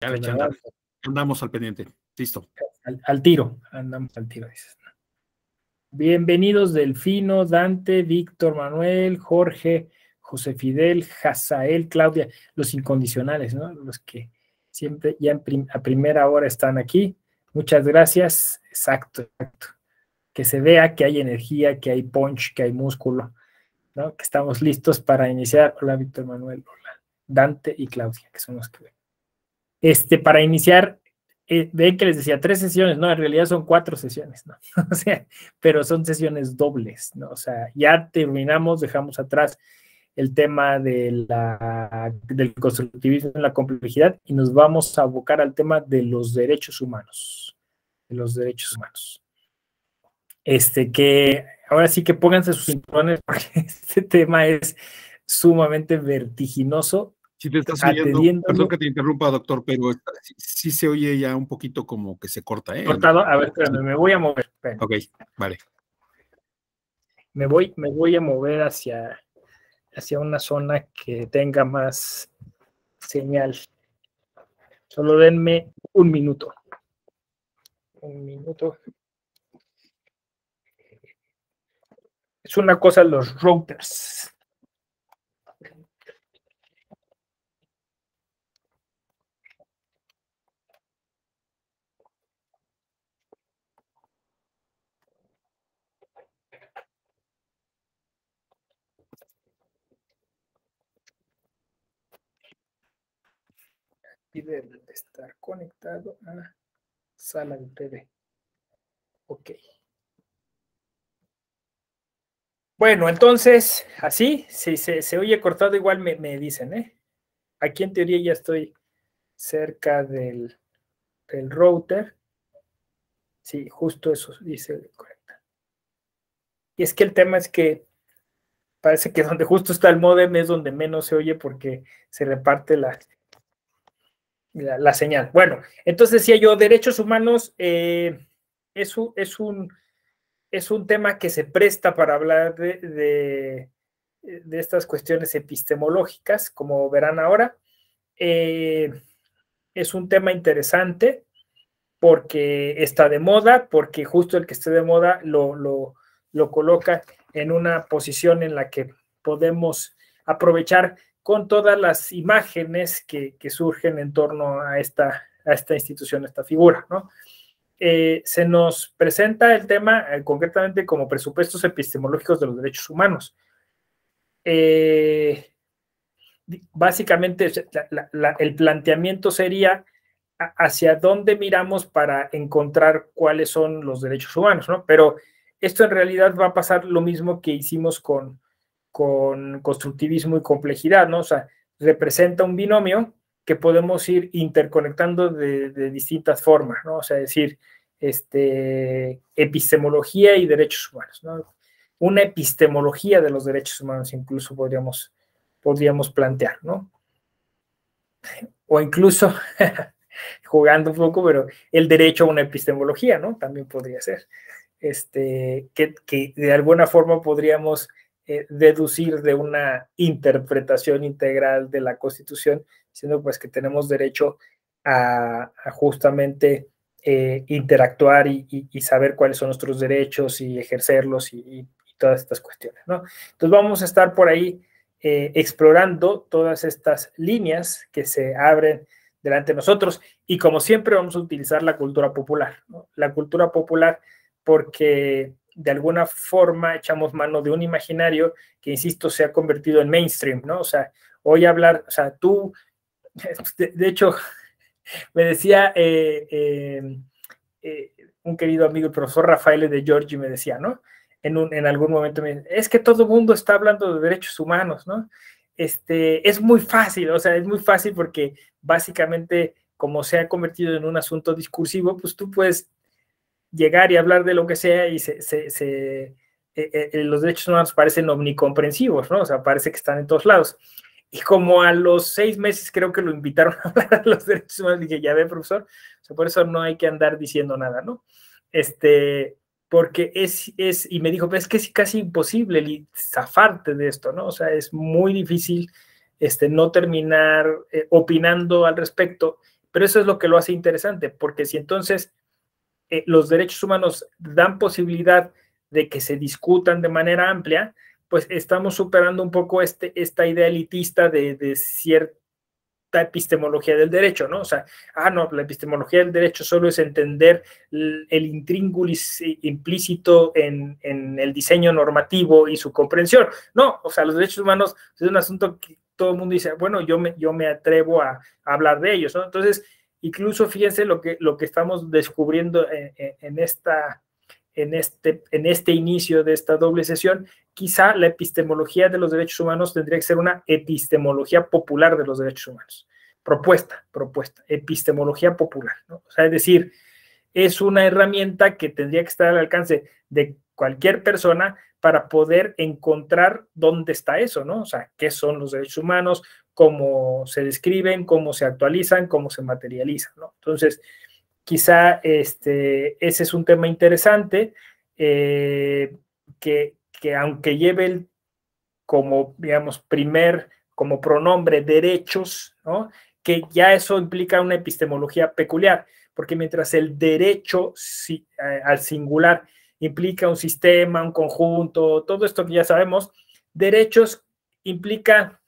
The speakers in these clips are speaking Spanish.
Ya le andamos al pendiente. Listo. Al tiro, andamos al tiro, dices. Bienvenidos Delfino, Dante, Víctor, Manuel, Jorge, José Fidel, Hazael, Claudia, los incondicionales, ¿no? Los que siempre ya a primera hora están aquí. Muchas gracias. Exacto, exacto. Que se vea que hay energía, que hay punch, que hay músculo, ¿no? Que estamos listos para iniciar. Hola, Víctor Manuel, hola, Dante y Claudia, que son los que ven. Para iniciar, ven que les decía 3 sesiones, no, en realidad son 4 sesiones, ¿no? O sea, pero son sesiones dobles, ¿no? O sea, ya terminamos, dejamos atrás el tema del constructivismo en la complejidad y nos vamos a abocar al tema de los derechos humanos, que ahora sí que pónganse sus cinturones porque este tema es sumamente vertiginoso. Si te estás oyendo, perdón que te interrumpa, doctor, pero sí se oye ya un poquito como que se corta, ¿eh? Cortado, a ver, espérame, me voy a mover. Espérame. Ok, vale. Me voy a mover hacia una zona que tenga más señal. Solo denme un minuto. Es una cosa los routers. Y debe de estar conectado a sala de TV. Ok. Bueno, entonces, así, si se oye cortado, igual me dicen, ¿eh? Aquí en teoría ya estoy cerca del router. Sí, justo eso dice correcta. Y es que el tema es que parece que donde justo está el módem es donde menos se oye porque se reparte la señal. Bueno, entonces decía yo, derechos humanos es un tema que se presta para hablar de estas cuestiones epistemológicas, como verán ahora. Es un tema interesante porque está de moda, porque justo el que esté de moda lo coloca en una posición en la que podemos aprovechar con todas las imágenes que surgen en torno a esta institución, a esta figura, ¿no? Se nos presenta el tema concretamente como presupuestos epistemológicos de los derechos humanos. Básicamente, el planteamiento sería hacia dónde miramos para encontrar cuáles son los derechos humanos, ¿no? Pero esto en realidad va a pasar lo mismo que hicimos con constructivismo y complejidad, ¿no? O sea, representa un binomio que podemos ir interconectando de distintas formas, ¿no? O sea, decir, epistemología y derechos humanos, ¿no? Una epistemología de los derechos humanos incluso podríamos plantear, ¿no? O incluso, jugando un poco, pero el derecho a una epistemología, ¿no? También podría ser. Que de alguna forma podríamos deducir de una interpretación integral de la Constitución, diciendo pues que tenemos derecho a justamente interactuar y saber cuáles son nuestros derechos y ejercerlos y todas estas cuestiones, ¿no? Entonces vamos a estar por ahí explorando todas estas líneas que se abren delante de nosotros y como siempre vamos a utilizar la cultura popular, ¿no? La cultura popular porque de alguna forma echamos mano de un imaginario que, insisto, se ha convertido en mainstream, ¿no? O sea, hoy hablar, o sea, tú, de hecho, me decía un querido amigo, el profesor Rafael de Giorgi, me decía, ¿no? En algún momento me dice, es que todo el mundo está hablando de derechos humanos, ¿no? Es muy fácil, o sea, es muy fácil porque básicamente como se ha convertido en un asunto discursivo, pues tú puedes llegar y hablar de lo que sea y los derechos humanos parecen omnicomprensivos, ¿no? O sea, parece que están en todos lados. Y como a los 6 meses creo que lo invitaron a hablar de los derechos humanos, dije, ya ve, profesor, o sea, por eso no hay que andar diciendo nada, ¿no? Porque y me dijo, es que es casi imposible zafarte de esto, ¿no? O sea, es muy difícil no terminar opinando al respecto, Pero eso es lo que lo hace interesante, porque si entonces los derechos humanos dan posibilidad de que se discutan de manera amplia, pues estamos superando un poco esta idea elitista de cierta epistemología del derecho, ¿no? O sea, no, la epistemología del derecho solo es entender el intríngulis implícito en el diseño normativo y su comprensión. No, o sea, los derechos humanos es un asunto que todo el mundo dice, bueno, yo me atrevo a hablar de ellos, ¿no? Entonces, incluso fíjense lo que estamos descubriendo en este inicio de esta doble sesión. Quizá la epistemología de los derechos humanos tendría que ser una epistemología popular de los derechos humanos. Propuesta, epistemología popular, ¿no? O sea, es decir, es una herramienta que tendría que estar al alcance de cualquier persona para poder encontrar dónde está eso, ¿no? O sea, qué son los derechos humanos, cómo se describen, cómo se actualizan, cómo se materializan, ¿no? Entonces, quizá ese es un tema interesante que aunque lleve como, digamos, como pronombre derechos, ¿no? Que ya eso implica una epistemología peculiar, porque mientras el derecho al singular implica un sistema, un conjunto, todo esto que ya sabemos, derechos implica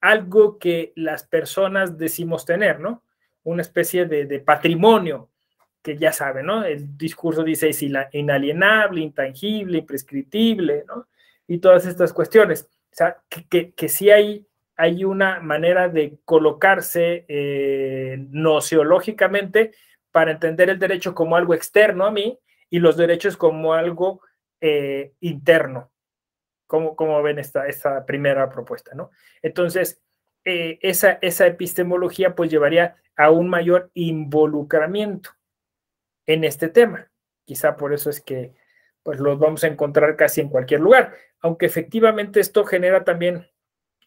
algo que las personas decimos tener, ¿no? Una especie de patrimonio, que ya saben, ¿no? El discurso dice es inalienable, intangible, imprescriptible, ¿no? Y todas estas cuestiones. O sea, que sí hay una manera de colocarse nociológicamente para entender el derecho como algo externo a mí y los derechos como algo interno. ¿Cómo ven esta primera propuesta, ¿no? Entonces, esa epistemología pues llevaría a un mayor involucramiento en este tema. Quizá por eso es que pues los vamos a encontrar casi en cualquier lugar, aunque efectivamente esto genera también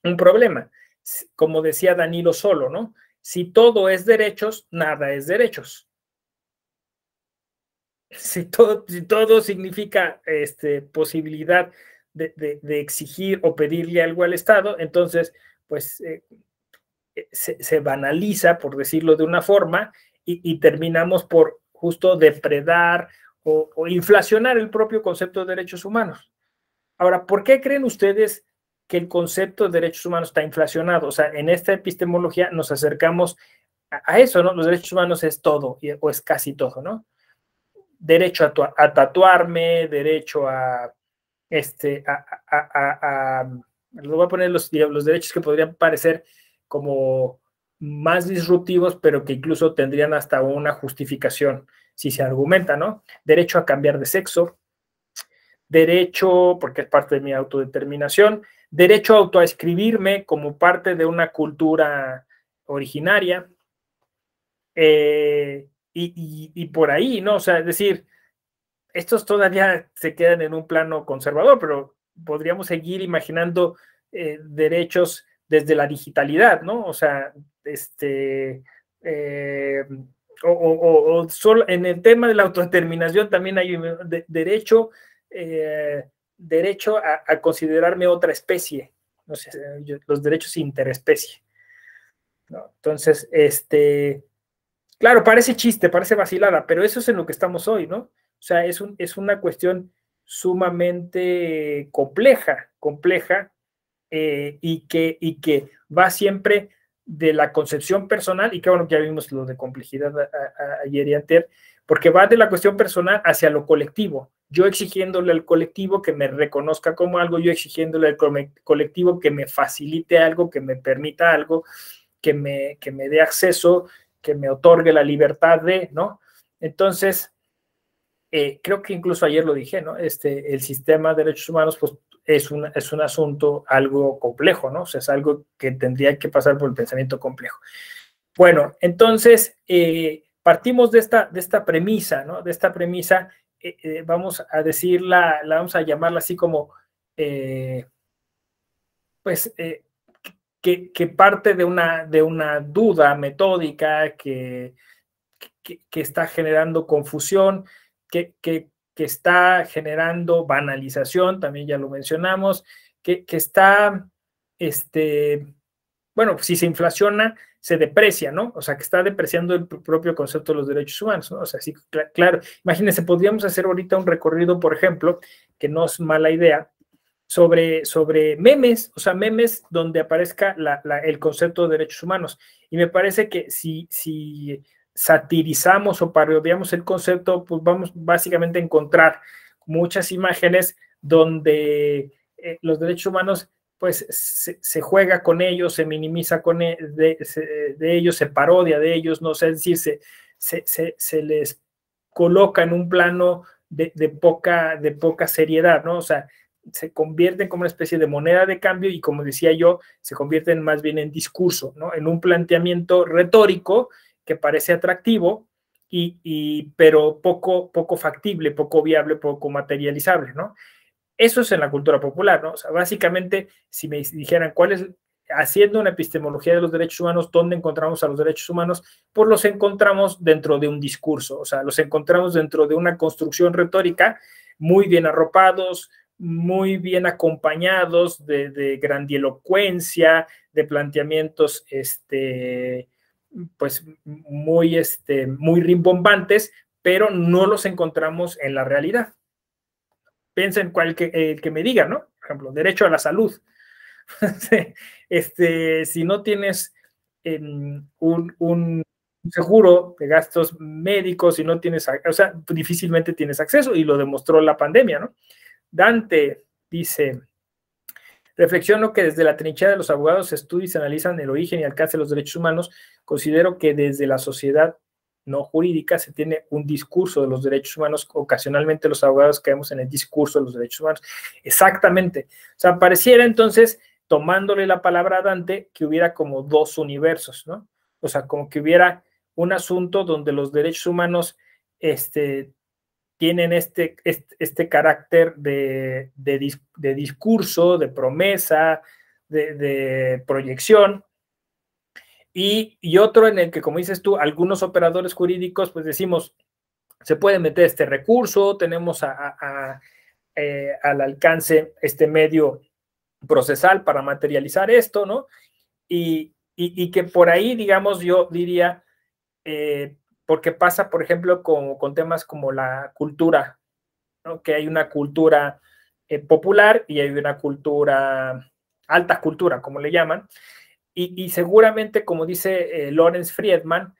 un problema. Como decía Danilo Solo, ¿no? Si todo es derechos, nada es derechos. Si todo significa posibilidad de exigir o pedirle algo al Estado, entonces, pues, se banaliza, por decirlo de una forma, y terminamos por justo depredar o inflacionar el propio concepto de derechos humanos. Ahora, ¿por qué creen ustedes que el concepto de derechos humanos está inflacionado? O sea, en esta epistemología nos acercamos a eso, ¿no? Los derechos humanos es todo, o es casi todo, ¿no? Derecho a tatuarme, derecho les voy a poner los derechos que podrían parecer como más disruptivos, pero que incluso tendrían hasta una justificación si se argumenta, ¿no? Derecho a cambiar de sexo, derecho, porque es parte de mi autodeterminación, derecho a autoescribirme como parte de una cultura originaria, y por ahí, ¿no? O sea, es decir, estos todavía se quedan en un plano conservador, pero podríamos seguir imaginando derechos desde la digitalidad, ¿no? O sea, o solo en el tema de la autodeterminación también hay derecho a considerarme otra especie, no sé, los derechos interespecie, ¿no? Entonces, claro, parece chiste, parece vacilada, pero eso es en lo que estamos hoy, ¿no? O sea, es una cuestión sumamente compleja, y que va siempre de la concepción personal, y que bueno, ya vimos lo de complejidad ayer y anterior, porque va de la cuestión personal hacia lo colectivo. Yo exigiéndole al colectivo que me reconozca como algo, yo exigiéndole al colectivo que me facilite algo, que me permita algo, que me dé acceso, que me otorgue la libertad de, ¿no? Entonces, creo que incluso ayer lo dije, ¿no? El sistema de derechos humanos, pues, es un asunto algo complejo, ¿no? O sea, es algo que tendría que pasar por el pensamiento complejo. Bueno, entonces, partimos de esta premisa, ¿no? De esta premisa, vamos a decirla, vamos a llamarla así como, pues, que parte de una duda metódica que está generando confusión, que está generando banalización, también ya lo mencionamos, que está, bueno, si se inflaciona, se deprecia, ¿no? O sea, que está depreciando el propio concepto de los derechos humanos, ¿no? O sea, sí, claro, imagínense, podríamos hacer ahorita un recorrido, por ejemplo, que no es mala idea, sobre memes, o sea, memes donde aparezca el concepto de derechos humanos. Y me parece que si satirizamos o parodiamos el concepto, pues vamos básicamente a encontrar muchas imágenes donde los derechos humanos pues se juega con ellos, se minimiza de ellos, se parodia de ellos, no sé, es decir, se les coloca en un plano de poca seriedad, ¿no? O sea, se convierten como una especie de moneda de cambio y, como decía yo, se convierten más bien en discurso, ¿no? En un planteamiento retórico que parece atractivo, pero poco factible, poco viable, poco materializable, ¿no? Eso es en la cultura popular, ¿no? O sea, básicamente, si me dijeran cuál es, haciendo una epistemología de los derechos humanos, ¿dónde encontramos a los derechos humanos? Pues los encontramos dentro de un discurso, o sea, los encontramos dentro de una construcción retórica, muy bien arropados, muy bien acompañados de grandielocuencia, de planteamientos, pues muy rimbombantes, pero no los encontramos en la realidad. Piensa en el que me diga, ¿no? Por ejemplo, derecho a la salud. Si no tienes un seguro de gastos médicos, si no tienes, o sea, difícilmente tienes acceso, y lo demostró la pandemia, ¿no? Dante dice: reflexiono que desde la trinchera de los abogados se estudia y se analizan el origen y alcance de los derechos humanos. Considero que desde la sociedad no jurídica se tiene un discurso de los derechos humanos. Ocasionalmente los abogados caemos en el discurso de los derechos humanos. Exactamente. O sea, pareciera entonces, tomándole la palabra a Dante, que hubiera como dos universos, ¿no? O sea, como que hubiera un asunto donde los derechos humanos tienen este carácter de discurso, de promesa, de proyección, y otro en el que, como dices tú, algunos operadores jurídicos, pues decimos, se puede meter este recurso, tenemos al alcance este medio procesal para materializar esto, ¿no? Y que por ahí, digamos, yo diría, porque pasa, por ejemplo, con temas como la cultura, ¿no? Que hay una cultura popular y hay una cultura, alta cultura, como le llaman, y seguramente, como dice Lawrence Friedman,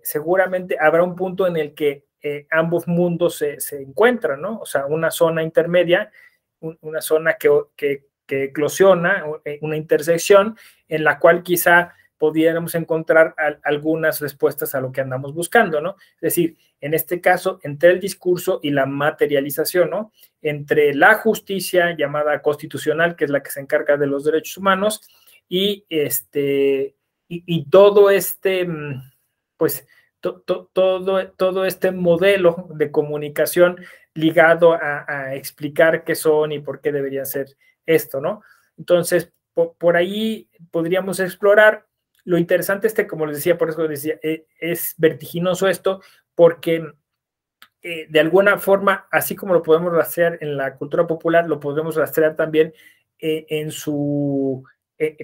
seguramente habrá un punto en el que ambos mundos se encuentran, ¿no? O sea, una zona intermedia, una zona que eclosiona, una intersección en la cual quizá pudiéramos encontrar algunas respuestas a lo que andamos buscando, ¿no? Es decir, en este caso, entre el discurso y la materialización, ¿no? Entre la justicia llamada constitucional, que es la que se encarga de los derechos humanos, y todo pues todo este modelo de comunicación ligado a explicar qué son y por qué deberían ser esto, ¿no? Entonces, por ahí podríamos explorar. Lo interesante como les decía, por eso decía, es vertiginoso esto, porque de alguna forma, así como lo podemos rastrear en la cultura popular, lo podemos rastrear también en su,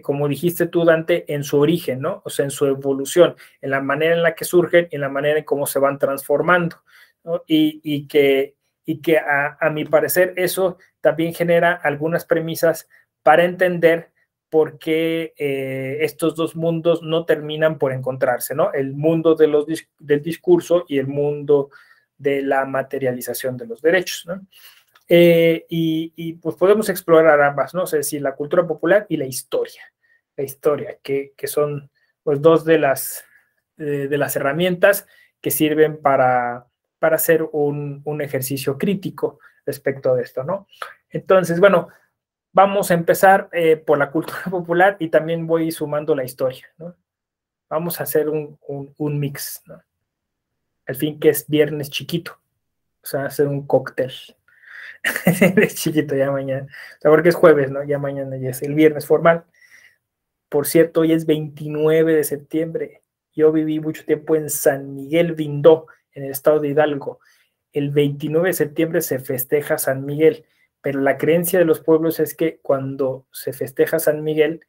como dijiste tú, Dante, en su origen, ¿no? O sea, en su evolución, en la manera en la que surgen, en la manera en cómo se van transformando, ¿no? Y que a mi parecer eso también genera algunas premisas para entender por qué estos dos mundos no terminan por encontrarse, ¿no? El mundo del discurso y el mundo de la materialización de los derechos, ¿no? Y pues podemos explorar ambas, ¿no? O sea, es decir, la cultura popular y la historia, que son pues dos de las herramientas que sirven para hacer un ejercicio crítico respecto de esto, ¿no? Entonces, bueno, vamos a empezar por la cultura popular y también voy sumando la historia, ¿no? Vamos a hacer un mix, ¿no? Al fin que es viernes chiquito, o sea, hacer un cóctel. Es chiquito ya mañana, o sea, porque es jueves, ¿no? Ya mañana ya es el viernes formal. Por cierto, hoy es 29 de septiembre. Yo viví mucho tiempo en San Miguel Vindó, en el estado de Hidalgo. El 29 de septiembre se festeja San Miguel, pero la creencia de los pueblos es que cuando se festeja San Miguel,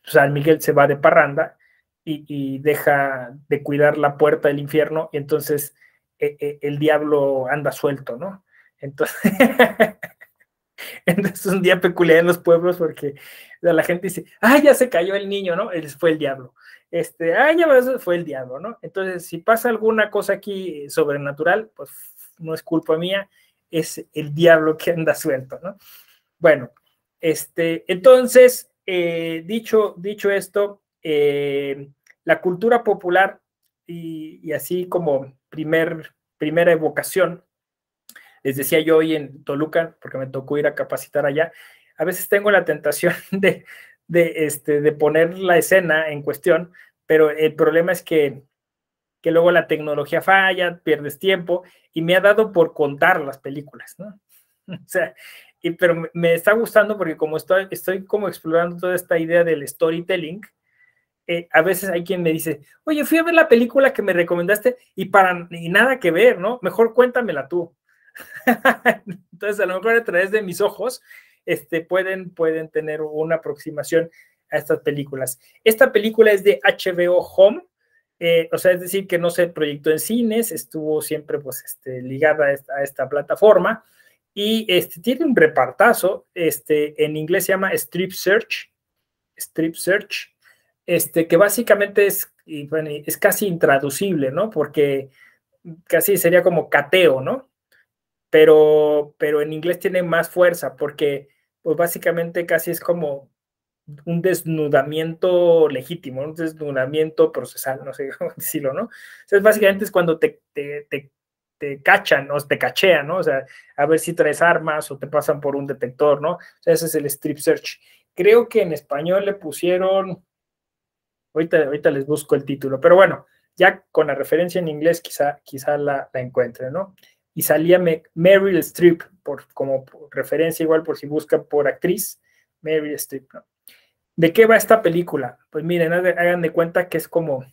San Miguel se va de parranda y deja de cuidar la puerta del infierno, y entonces el diablo anda suelto, ¿no? Entonces, entonces es un día peculiar en los pueblos porque la gente dice, ¡ay, ya se cayó el niño!, ¿no? Fue el diablo. ¡Ay, ya fue el diablo!, ¿no? Entonces, si pasa alguna cosa aquí sobrenatural, pues no es culpa mía, es el diablo que anda suelto, ¿no? Bueno, entonces, dicho esto, la cultura popular y así como primera evocación, les decía yo hoy en Toluca, porque me tocó ir a capacitar allá, a veces tengo la tentación de poner la escena en cuestión, pero el problema es que luego la tecnología falla, pierdes tiempo, y me ha dado por contar las películas, ¿no? O sea, pero me está gustando porque como estoy como explorando toda esta idea del storytelling, a veces hay quien me dice, oye, fui a ver la película que me recomendaste y nada que ver, ¿no? Mejor cuéntamela tú. Entonces, a lo mejor a través de mis ojos, pueden tener una aproximación a estas películas. Esta película es de HBO Home, o sea, es decir, que no se proyectó en cines, estuvo siempre pues ligada a esta plataforma, y tiene un repartazo, en inglés se llama Strip Search, que básicamente es casi intraducible, ¿no? Porque casi sería como cateo, ¿no? Pero en inglés tiene más fuerza, porque pues básicamente casi es como un desnudamiento legítimo, un desnudamiento procesal, no sé cómo decirlo, ¿no? Entonces, básicamente es cuando te cachan, o te cachean, ¿no? O sea, a ver si traes armas o te pasan por un detector, ¿no? O sea, ese es el strip search. Creo que en español le pusieron, ahorita les busco el título, pero bueno, ya con la referencia en inglés quizá la encuentren, ¿no? Y salía Meryl Streep como referencia, igual por si buscan por actriz, Meryl Streep, ¿no? ¿De qué va esta película? Pues miren, hagan de cuenta que es como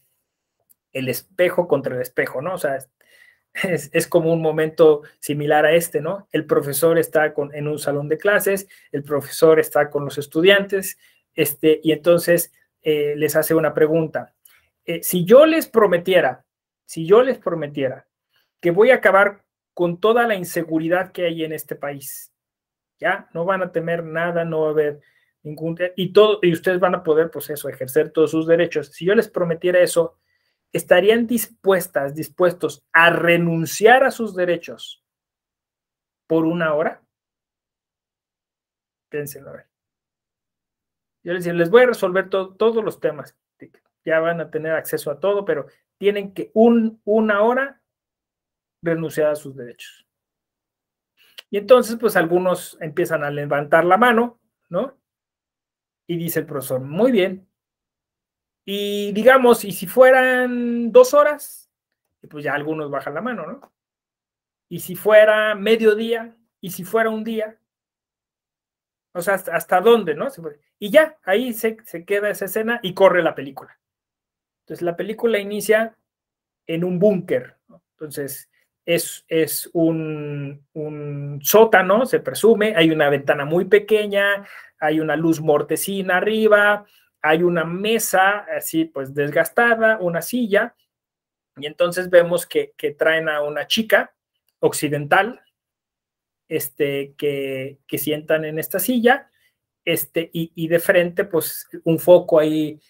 el espejo contra el espejo, ¿no? O sea, es como un momento similar a ¿no? El profesor está en un salón de clases, el profesor está con los estudiantes, y entonces les hace una pregunta. Si yo les prometiera que voy a acabar con toda la inseguridad que hay en este país, ya no van a temer nada, no va a haber ningún, y ustedes van a poder, pues eso, ejercer todos sus derechos. Si yo les prometiera eso, ¿estarían dispuestos a renunciar a sus derechos por una hora? Piénsenlo, a ver. Yo les decía, les voy a resolver todos los temas. Ya van a tener acceso a todo, pero tienen que una hora renunciar a sus derechos. Y entonces, pues algunos empiezan a levantar la mano, ¿no? Y dice el profesor, muy bien. Y digamos, ¿y si fueran 2 horas? Y pues ya algunos bajan la mano, ¿no? ¿Y si fuera mediodía? ¿Y si fuera un día? O sea, ¿hasta dónde, no? Y ya, ahí se queda esa escena y corre la película. Entonces, la película inicia en un búnker, ¿no? Entonces, es un sótano, se presume, hay una ventana muy pequeña, hay una luz mortecina arriba, hay una mesa así pues desgastada, una silla, y entonces vemos que traen a una chica occidental, que sientan en esta silla, y de frente, pues, un foco ahí,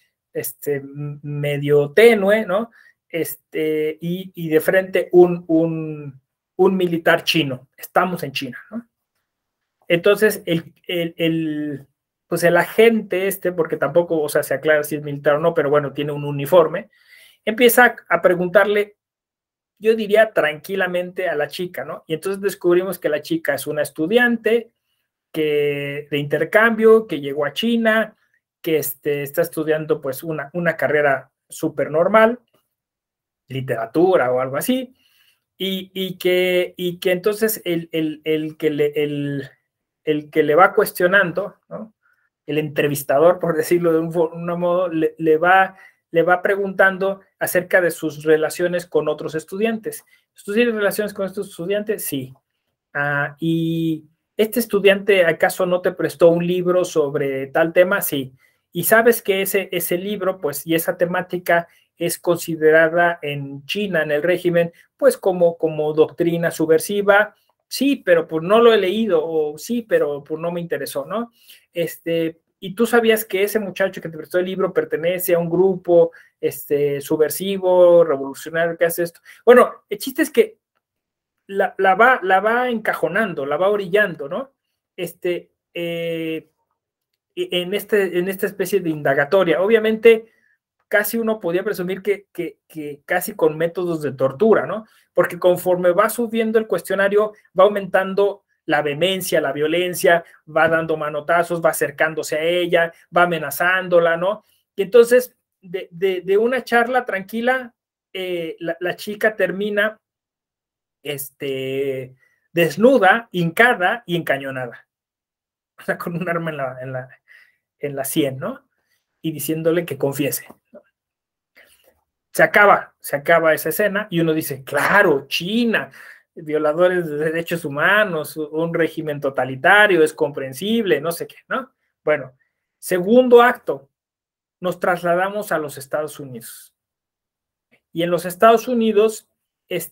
medio tenue, ¿no? Y de frente un militar chino. Estamos en China, ¿no? Entonces, pues el agente porque tampoco, o sea, se aclara si es militar o no, pero bueno, tiene un uniforme, empieza a preguntarle, yo diría tranquilamente, a la chica, ¿no? Y entonces descubrimos que la chica es una estudiante de intercambio, que llegó a China, que está estudiando pues una carrera súper normal, literatura o algo así, y que entonces el que le va cuestionando, ¿no? El entrevistador, por decirlo de un modo, le va preguntando acerca de sus relaciones con otros estudiantes. ¿Tú tienes relaciones con estos estudiantes? Sí. ¿Y este estudiante acaso no te prestó un libro sobre tal tema? Sí. Y sabes que ese libro, pues, y esa temática es considerada en China, en el régimen, pues como doctrina subversiva. Sí, pero pues no lo he leído, o sí, pero pues no me interesó, ¿no? Y tú sabías que ese muchacho que te prestó el libro pertenece a un grupo subversivo, revolucionario, que hace esto. Bueno, el chiste es que la va encajonando, la va orillando, ¿no? En esta especie de indagatoria. Obviamente, casi uno podía presumir que casi con métodos de tortura, ¿no? Porque conforme va subiendo el cuestionario, va aumentando la vehemencia, la violencia, va dando manotazos, va acercándose a ella, va amenazándola, ¿no? Y entonces, de una charla tranquila, la chica termina desnuda, hincada y encañonada, o sea, con un arma en la sien, ¿no? Y diciéndole que confiese. Se acaba esa escena y uno dice, claro, China, violadores de derechos humanos, un régimen totalitario, es comprensible, no sé qué, ¿no? Bueno, segundo acto, nos trasladamos a los Estados Unidos. Y en los Estados Unidos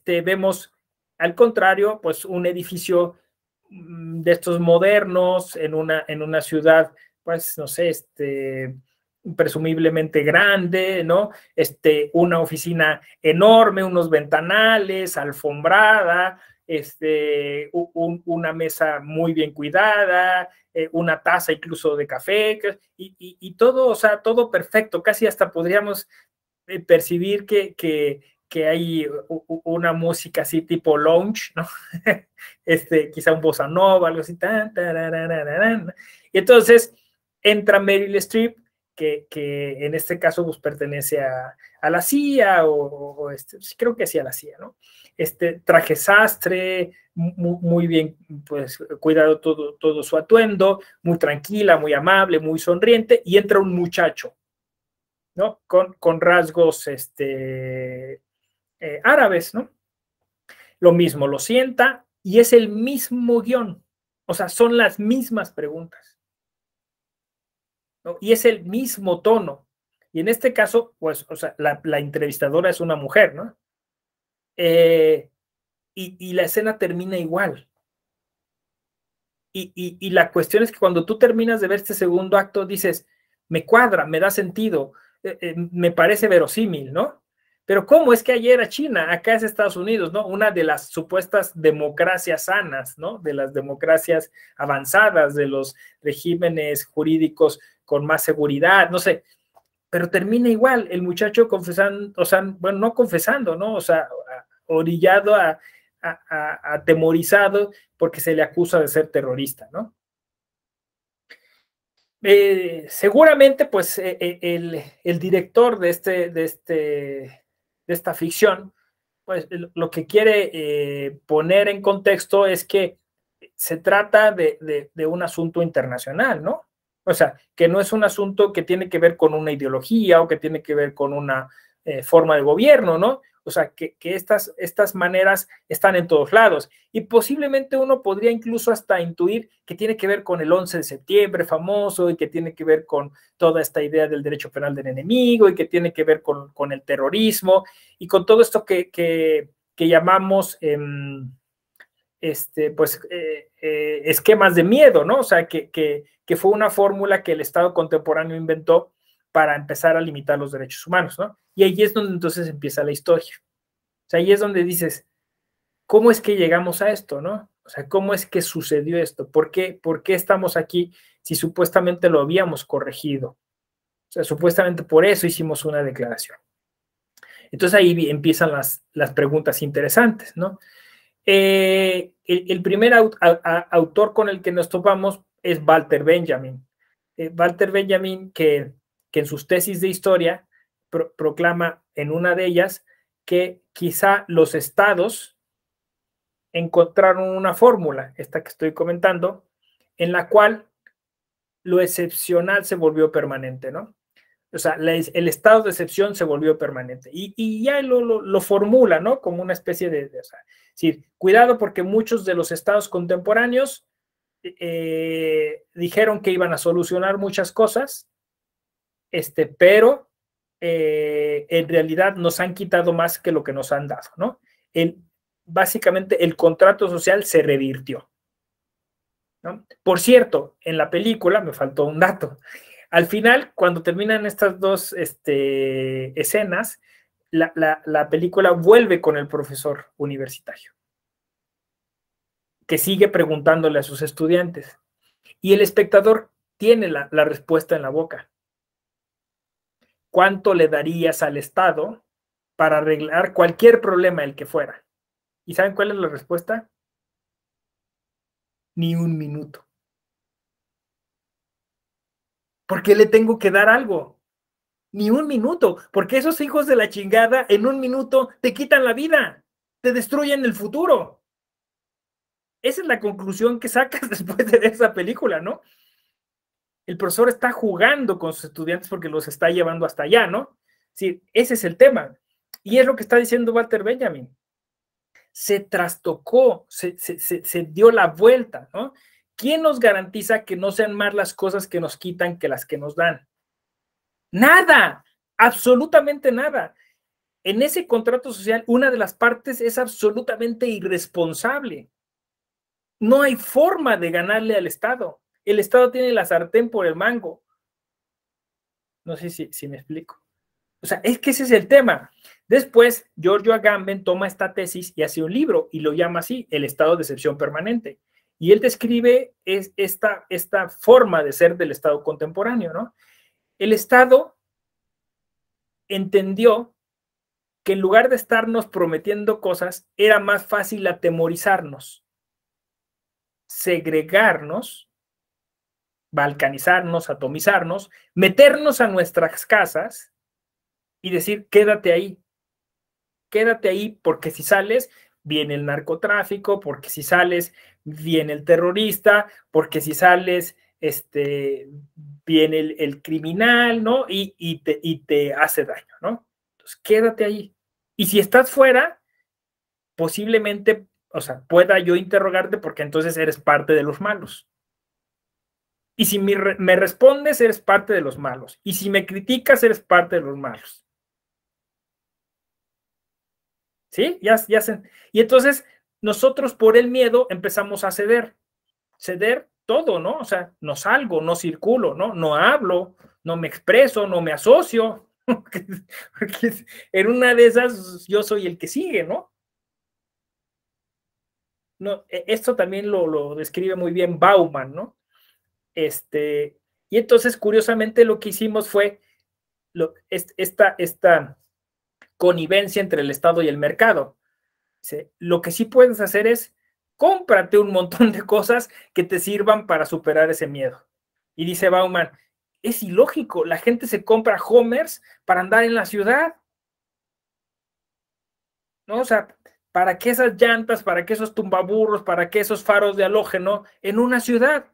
vemos, al contrario, pues un edificio de estos modernos en una ciudad, pues, no sé, presumiblemente grande, ¿no? Una oficina enorme, unos ventanales, alfombrada, una mesa muy bien cuidada, una taza incluso de café, y todo, o sea, todo perfecto, casi hasta podríamos percibir que hay una música así tipo lounge, ¿no? Quizá un bossa nova, algo así. Y entonces entra Meryl Streep, que en este caso pues, pertenece a la CIA, creo que sí a la CIA, ¿no? Traje sastre, muy bien, pues cuidado todo su atuendo, muy tranquila, muy amable, muy sonriente, y entra un muchacho, ¿no? Con rasgos árabes, ¿no? Lo mismo, lo sienta y es el mismo guión, o sea, son las mismas preguntas, ¿no? Y es el mismo tono. Y en este caso, pues, o sea, la entrevistadora es una mujer, ¿no? Y la escena termina igual. Y la cuestión es que cuando tú terminas de ver este segundo acto, dices, me cuadra, me da sentido, me parece verosímil, ¿no? Pero ¿cómo es que ayer era China, acá es Estados Unidos, ¿no? Una de las supuestas democracias sanas, ¿no? De las democracias avanzadas, de los regímenes jurídicos con más seguridad, no sé. Pero termina igual, el muchacho confesando, o sea, bueno, no confesando, ¿no? O sea, orillado atemorizado porque se le acusa de ser terrorista, ¿no? Seguramente, pues, el director de esta ficción, pues, lo que quiere poner en contexto es que se trata de un asunto internacional, ¿no? O sea, que no es un asunto que tiene que ver con una ideología o que tiene que ver con una forma de gobierno, ¿no? O sea, que estas maneras están en todos lados. Y posiblemente uno podría incluso hasta intuir que tiene que ver con el 11 de septiembre famoso y que tiene que ver con toda esta idea del derecho penal del enemigo y que tiene que ver con el terrorismo y con todo esto que llamamos pues, esquemas de miedo, ¿no? O sea, que fue una fórmula que el Estado contemporáneo inventó para empezar a limitar los derechos humanos, ¿no? Y ahí es donde entonces empieza la historia. O sea, ahí es donde dices, ¿cómo es que llegamos a esto, no? O sea, ¿cómo es que sucedió esto? ¿Por qué estamos aquí si supuestamente lo habíamos corregido? O sea, supuestamente por eso hicimos una declaración. Entonces ahí empiezan las preguntas interesantes, ¿no? El primer autor con el que nos topamos es Walter Benjamin. Walter Benjamin, que en sus tesis de historia proclama en una de ellas que quizá los estados encontraron una fórmula, esta que estoy comentando, en la cual lo excepcional se volvió permanente, ¿no? O sea, el estado de excepción se volvió permanente y ya lo formula, ¿no? Como una especie o sea, decir, cuidado porque muchos de los estados contemporáneos dijeron que iban a solucionar muchas cosas pero en realidad nos han quitado más que lo que nos han dado, ¿no? Básicamente el contrato social se revirtió, ¿no? Por cierto, en la película me faltó un dato. Al final, cuando terminan estas dos escenas, la película vuelve con el profesor universitario, que sigue preguntándole a sus estudiantes, y el espectador tiene la respuesta en la boca. ¿Cuánto le darías al Estado para arreglar cualquier problema, el que fuera? ¿Y saben cuál es la respuesta? Ni un minuto. ¿Por qué le tengo que dar algo? Ni un minuto, porque esos hijos de la chingada en un minuto te quitan la vida, te destruyen el futuro. Esa es la conclusión que sacas después de esa película, ¿no? El profesor está jugando con sus estudiantes porque los está llevando hasta allá, ¿no? Sí, ese es el tema. Y es lo que está diciendo Walter Benjamin. Se trastocó, se dio la vuelta, ¿no? ¿Quién nos garantiza que no sean más las cosas que nos quitan que las que nos dan? Nada, absolutamente nada. En ese contrato social, una de las partes es absolutamente irresponsable. No hay forma de ganarle al Estado. El Estado tiene la sartén por el mango. No sé si me explico. O sea, es que ese es el tema. Después, Giorgio Agamben toma esta tesis y hace un libro y lo llama así, El estado de excepción permanente. Y él describe esta forma de ser del Estado contemporáneo, ¿no? El Estado entendió que en lugar de estarnos prometiendo cosas, era más fácil atemorizarnos, segregarnos, balcanizarnos, atomizarnos, meternos a nuestras casas y decir, quédate ahí porque si sales, viene el narcotráfico, porque si sales, viene el terrorista, porque si sales, viene el criminal, ¿no? Y te hace daño, ¿no? Entonces, quédate ahí. Y si estás fuera, posiblemente, o sea, pueda yo interrogarte porque entonces eres parte de los malos. Y si me respondes, eres parte de los malos. Y si me criticas, eres parte de los malos. ¿Sí? Y entonces nosotros por el miedo empezamos a ceder todo, ¿no? O sea, no salgo, no circulo, ¿no? No hablo, no me expreso, no me asocio. Porque en una de esas yo soy el que sigue, ¿no? No, esto también lo describe muy bien Bauman, ¿no? Y entonces, curiosamente, lo que hicimos fue esta connivencia entre el Estado y el mercado. Lo que sí puedes hacer es cómprate un montón de cosas que te sirvan para superar ese miedo. Y dice Bauman, es ilógico, la gente se compra Homers para andar en la ciudad, ¿no? O sea, ¿para qué esas llantas, para qué esos tumbaburros, para qué esos faros de halógeno en una ciudad?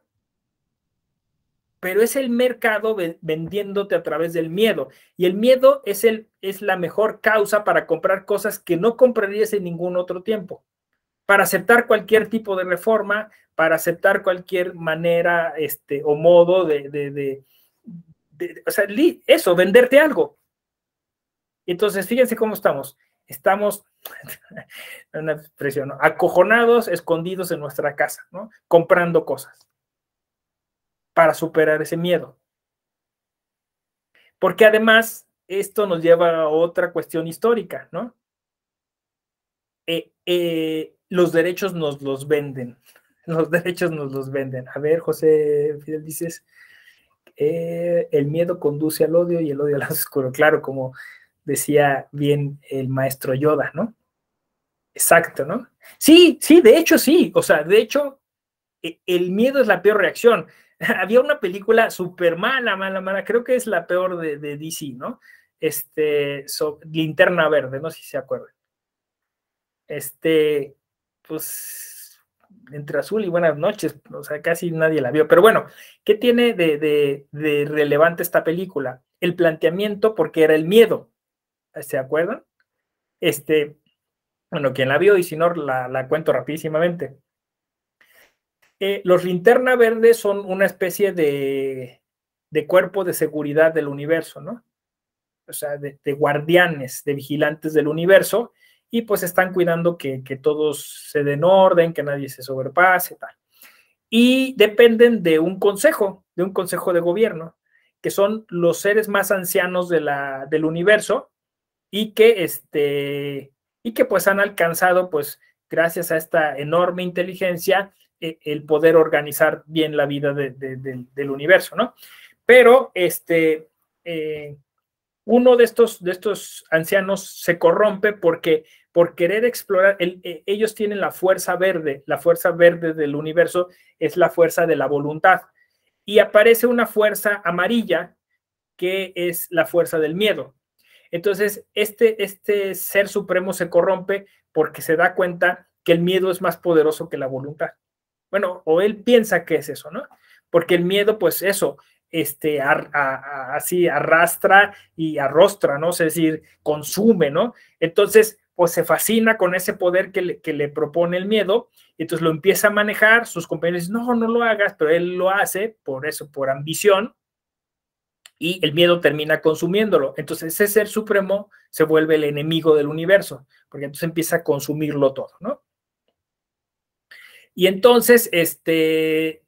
Pero es el mercado vendiéndote a través del miedo. Y el miedo es la mejor causa para comprar cosas que no comprarías en ningún otro tiempo. Para aceptar cualquier tipo de reforma, para aceptar cualquier manera o modo o sea, eso, venderte algo. Entonces, fíjense cómo estamos. Estamos, una expresión, ¿no? Acojonados, escondidos en nuestra casa, ¿no? Comprando cosas para superar ese miedo. Porque además, esto nos lleva a otra cuestión histórica, ¿no? Los derechos nos los venden. Los derechos nos los venden. A ver, José Fidel, dices, el miedo conduce al odio y el odio al oscuro. Claro, como decía bien el maestro Yoda, ¿no? Exacto, ¿no? Sí, de hecho sí. O sea, de hecho, el miedo es la peor reacción. Había una película súper mala, creo que es la peor de DC, ¿no? Linterna Verde, no sé si se acuerdan. Pues, entre azul y buenas noches, o sea, casi nadie la vio. Pero bueno, ¿qué tiene de relevante esta película? El planteamiento, porque era el miedo, ¿se acuerdan? Bueno, quien la vio y si no, la cuento rapidísimamente. Los Linterna Verde son una especie de de cuerpo de seguridad del universo, ¿no? O sea, de guardianes, de vigilantes del universo, y pues están cuidando que todos se den orden, que nadie se sobrepase, tal. Y dependen de un consejo de gobierno, que son los seres más ancianos del universo, y que pues han alcanzado, pues gracias a esta enorme inteligencia, el poder organizar bien la vida del universo, ¿no? Pero uno de estos ancianos se corrompe porque por querer explorar, ellos tienen la fuerza verde del universo es la fuerza de la voluntad, y aparece una fuerza amarilla que es la fuerza del miedo. Entonces, este ser supremo se corrompe porque se da cuenta que el miedo es más poderoso que la voluntad. Bueno, o él piensa que es eso, ¿no? Porque el miedo, pues eso, así arrastra y arrostra, ¿no? Es decir, consume, ¿no? Entonces, pues se fascina con ese poder que le propone el miedo, y entonces lo empieza a manejar, sus compañeros dicen, no, no lo hagas, pero él lo hace por eso, por ambición, y el miedo termina consumiéndolo. Entonces ese ser supremo se vuelve el enemigo del universo, porque entonces empieza a consumirlo todo, ¿no? Y entonces, en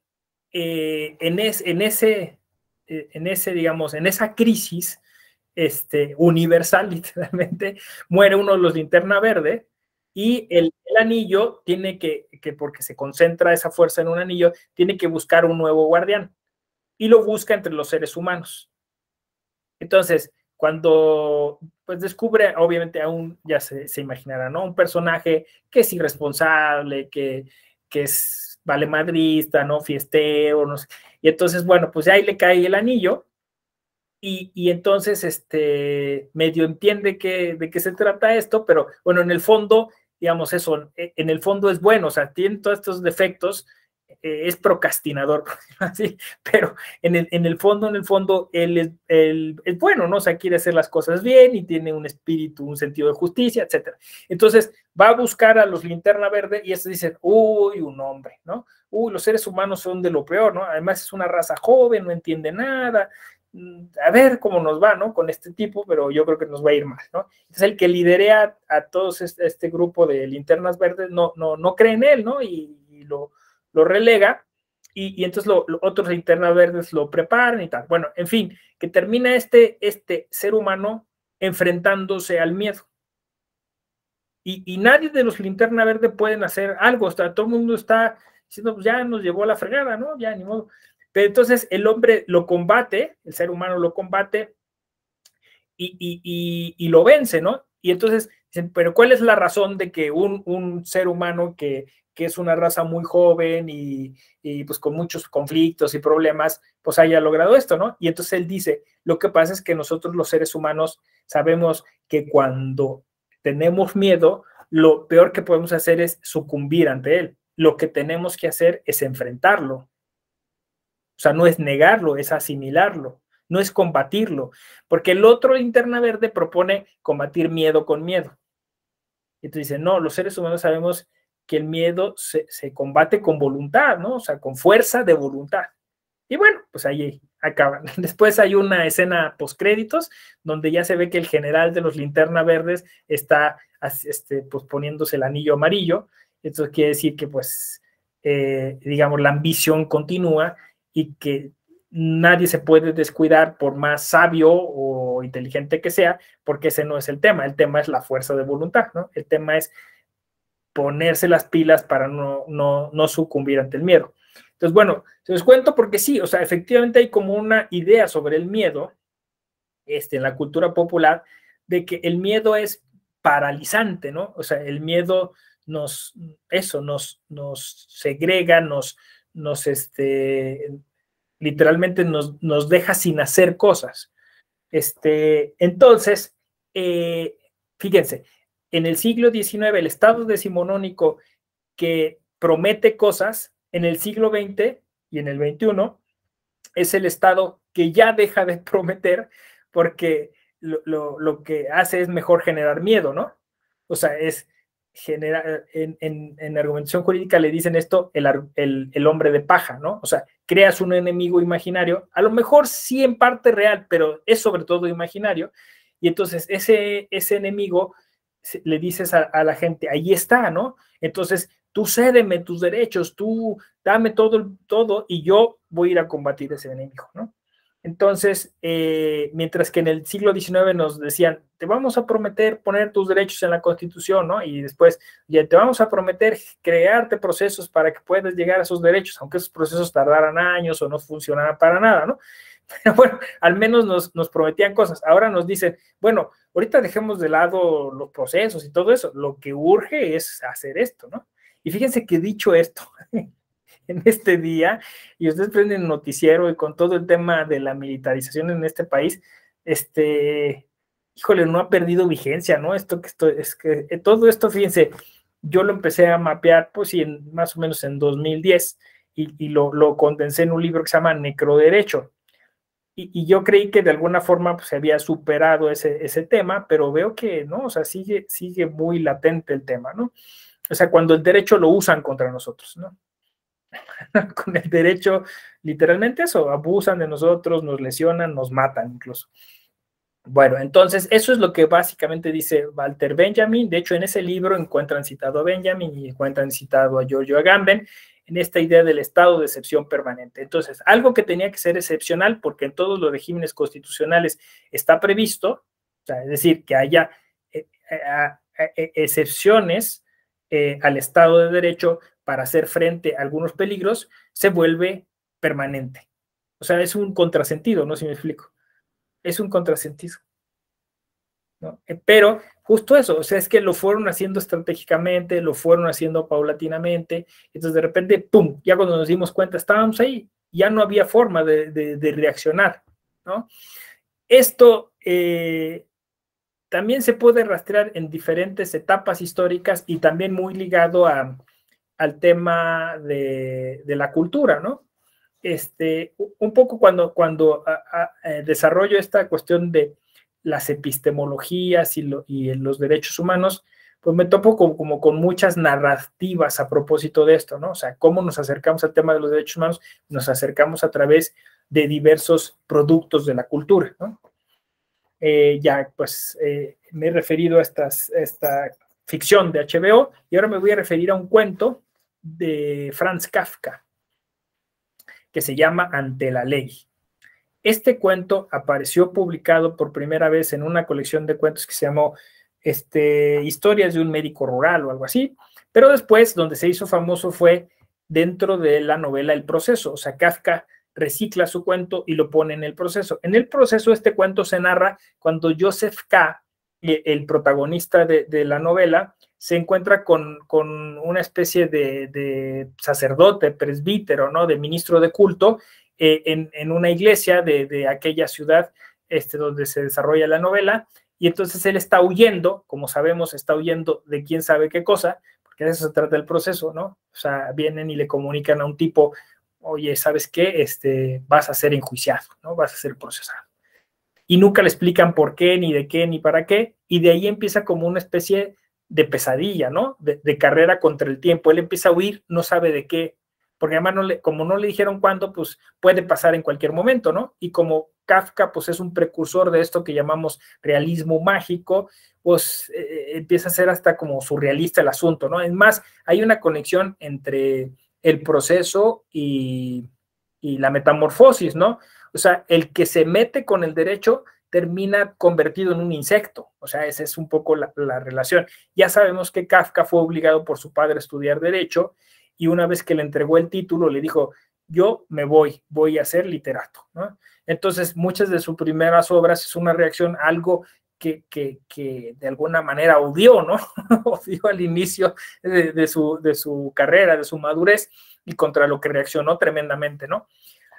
esa crisis universal, literalmente, muere uno de los Linterna Verde, y el anillo tiene porque se concentra esa fuerza en un anillo, tiene que buscar un nuevo guardián, y lo busca entre los seres humanos. Entonces, cuando pues descubre, obviamente aún ya se imaginará, ¿no? Un personaje que es irresponsable, que es valemadrista, ¿no? Fiesteo, no sé. Y entonces, bueno, pues ahí le cae el anillo, y entonces medio entiende de qué se trata esto, pero bueno, en el fondo, digamos eso, en el fondo es bueno, o sea, tiene todos estos defectos, es procrastinador, así, pero en el fondo, él es bueno, ¿no? O sea, quiere hacer las cosas bien y tiene un espíritu, un sentido de justicia, etcétera. Entonces, va a buscar a los Linterna Verde, y estos dicen, uy, un hombre, ¿no? Uy, los seres humanos son de lo peor, ¿no? Además es una raza joven, no entiende nada, a ver cómo nos va, ¿no? Con este tipo, pero yo creo que nos va a ir mal, ¿no? Entonces el que lidera a todos este grupo de Linternas Verdes no cree en él, ¿no? Y lo relega, y entonces otros Linternas Verdes lo preparan y tal. Bueno, en fin, que termina este ser humano enfrentándose al miedo. Y nadie de los Linterna Verde pueden hacer algo, o sea, todo el mundo está diciendo, pues ya nos llevó a la fregada, ¿no? Ya, ni modo. Pero entonces el hombre lo combate, el ser humano lo combate, y lo vence, ¿no? Y entonces dicen, pero ¿cuál es la razón de que un ser humano que es una raza muy joven y pues con muchos conflictos y problemas, pues haya logrado esto, ¿no? Y entonces él dice, lo que pasa es que nosotros los seres humanos sabemos que cuando tenemos miedo, lo peor que podemos hacer es sucumbir ante él. Lo que tenemos que hacer es enfrentarlo. O sea, no es negarlo, es asimilarlo, no es combatirlo, porque el otro Linterna Verde propone combatir miedo con miedo. Y entonces dice, no, los seres humanos sabemos que el miedo se combate con voluntad, ¿no? O sea, con fuerza de voluntad. Y bueno, pues ahí acaban. Después hay una escena postcréditos donde ya se ve que el general de los Linterna Verdes está pues poniéndose el anillo amarillo. Entonces quiere decir que pues, digamos, la ambición continúa, y que nadie se puede descuidar por más sabio o inteligente que sea, porque ese no es el tema es la fuerza de voluntad, ¿no? El tema es ponerse las pilas para no sucumbir ante el miedo. Entonces, bueno, se los cuento porque sí, o sea, efectivamente hay como una idea sobre el miedo, en la cultura popular, de que el miedo es paralizante, ¿no? O sea, el miedo nos segrega, literalmente nos deja sin hacer cosas. Entonces, fíjense, en el siglo XIX, el Estado decimonónico que promete cosas, en el siglo XX y en el XXI, es el Estado que ya deja de prometer, porque lo que hace es mejor generar miedo, ¿no? O sea, es generar, en argumentación jurídica le dicen esto el hombre de paja, ¿no? O sea, creas un enemigo imaginario, a lo mejor sí en parte real, pero es sobre todo imaginario, y entonces ese enemigo le dices a la gente, ahí está, ¿no? Entonces, tú cédeme tus derechos, tú dame todo y yo voy a ir a combatir ese enemigo, ¿no? Entonces, mientras que en el siglo XIX nos decían, te vamos a prometer poner tus derechos en la Constitución, ¿no? Y después, ya te vamos a prometer crearte procesos para que puedas llegar a esos derechos, aunque esos procesos tardaran años o no funcionaran para nada, ¿no? Pero bueno, al menos nos prometían cosas. Ahora nos dicen, bueno, ahorita dejemos de lado los procesos y todo eso. Lo que urge es hacer esto, ¿no? Y fíjense que dicho esto, en este día, y ustedes prenden el noticiero y con todo el tema de la militarización en este país, híjole, no ha perdido vigencia, ¿no? Es que todo esto, fíjense, yo lo empecé a mapear, pues sí, más o menos en 2010, y lo condensé en un libro que se llama Necroderecho. Y yo creí que de alguna forma pues, se había superado ese tema, pero veo que no, o sea, sigue muy latente el tema, ¿no? O sea, cuando el derecho lo usan contra nosotros, ¿no? Con el derecho, literalmente eso, abusan de nosotros, nos lesionan, nos matan incluso. Bueno, entonces eso es lo que básicamente dice Walter Benjamin. De hecho, en ese libro encuentran citado a Benjamin y encuentran citado a Giorgio Agamben en esta idea del estado de excepción permanente. Entonces, algo que tenía que ser excepcional, porque en todos los regímenes constitucionales está previsto, o sea, es decir, que haya excepciones al Estado de Derecho para hacer frente a algunos peligros, se vuelve permanente. O sea, es un contrasentido, ¿no? Si me explico. Es un contrasentido, ¿no? Pero justo eso, o sea, es que lo fueron haciendo estratégicamente, lo fueron haciendo paulatinamente, entonces de repente, ¡pum!, ya cuando nos dimos cuenta estábamos ahí, ya no había forma de reaccionar, ¿no? Esto también se puede rastrear en diferentes etapas históricas y también muy ligado al tema de la cultura, ¿no? Un poco cuando desarrollo esta cuestión de las epistemologías y los derechos humanos, pues me topo como con muchas narrativas a propósito de esto, ¿no? O sea, cómo nos acercamos al tema de los derechos humanos, nos acercamos a través de diversos productos de la cultura, ¿no? Ya, pues, me he referido a esta ficción de HBO y ahora me voy a referir a un cuento de Franz Kafka, que se llama Ante la Ley. Este cuento apareció publicado por primera vez en una colección de cuentos que se llamó Historias de un médico rural o algo así, pero después donde se hizo famoso fue dentro de la novela El Proceso. O sea, Kafka recicla su cuento y lo pone en El Proceso. En El Proceso este cuento se narra cuando Joseph K., el protagonista de la novela, se encuentra con una especie de sacerdote, presbítero, ¿no? De ministro de culto en una iglesia de aquella ciudad donde se desarrolla la novela, y entonces él está huyendo, como sabemos, está huyendo de quién sabe qué cosa, porque de eso se trata el proceso, ¿no? O sea, vienen y le comunican a un tipo, oye, ¿sabes qué? Vas a ser enjuiciado, ¿no? Vas a ser procesado. Y nunca le explican por qué, ni de qué, ni para qué, y de ahí empieza como una especie de pesadilla, ¿no? De carrera contra el tiempo. Él empieza a huir, no sabe de qué, porque además como no le dijeron cuándo, pues puede pasar en cualquier momento, ¿no? Y como Kafka, pues es un precursor de esto que llamamos realismo mágico, pues empieza a ser hasta como surrealista el asunto, ¿no? Es más, hay una conexión entre el proceso y la metamorfosis, ¿no? O sea, el que se mete con el derecho termina convertido en un insecto. O sea, esa es un poco la relación. Ya sabemos que Kafka fue obligado por su padre a estudiar derecho y una vez que le entregó el título le dijo, yo me voy a ser literato, ¿no? Entonces, muchas de sus primeras obras es una reacción a algo que de alguna manera odió, ¿no? Odió al inicio de su carrera, de su madurez, y contra lo que reaccionó tremendamente, ¿no?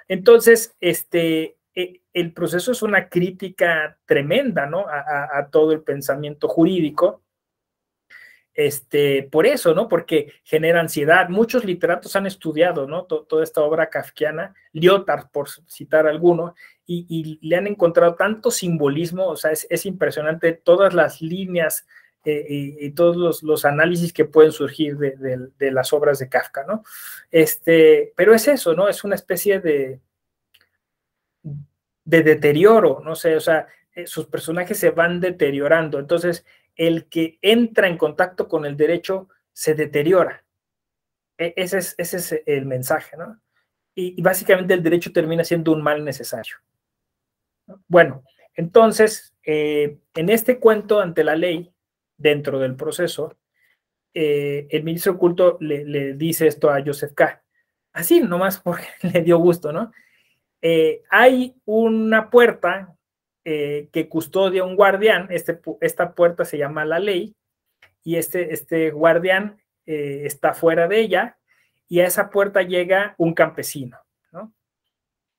Entonces, el proceso es una crítica tremenda, ¿no? A todo el pensamiento jurídico. Por eso, ¿no? Porque genera ansiedad. Muchos literatos han estudiado, ¿no? Toda esta obra kafkiana, Lyotard, por citar alguno, y le han encontrado tanto simbolismo, o sea, es impresionante todas las líneas y todos los análisis que pueden surgir de las obras de Kafka, ¿no? Pero es eso, ¿no? Es una especie de deterioro, no sé, o sea, sus personajes se van deteriorando, entonces el que entra en contacto con el derecho se deteriora. Ese es el mensaje, ¿no? Y básicamente el derecho termina siendo un mal necesario. Bueno, entonces, en este cuento ante la ley, dentro del proceso, el ministro oculto le dice esto a Joseph K. Así, nomás porque le dio gusto, ¿no? Hay una puerta que custodia un guardián, esta puerta se llama la ley, y este guardián está fuera de ella, y a esa puerta llega un campesino, ¿no?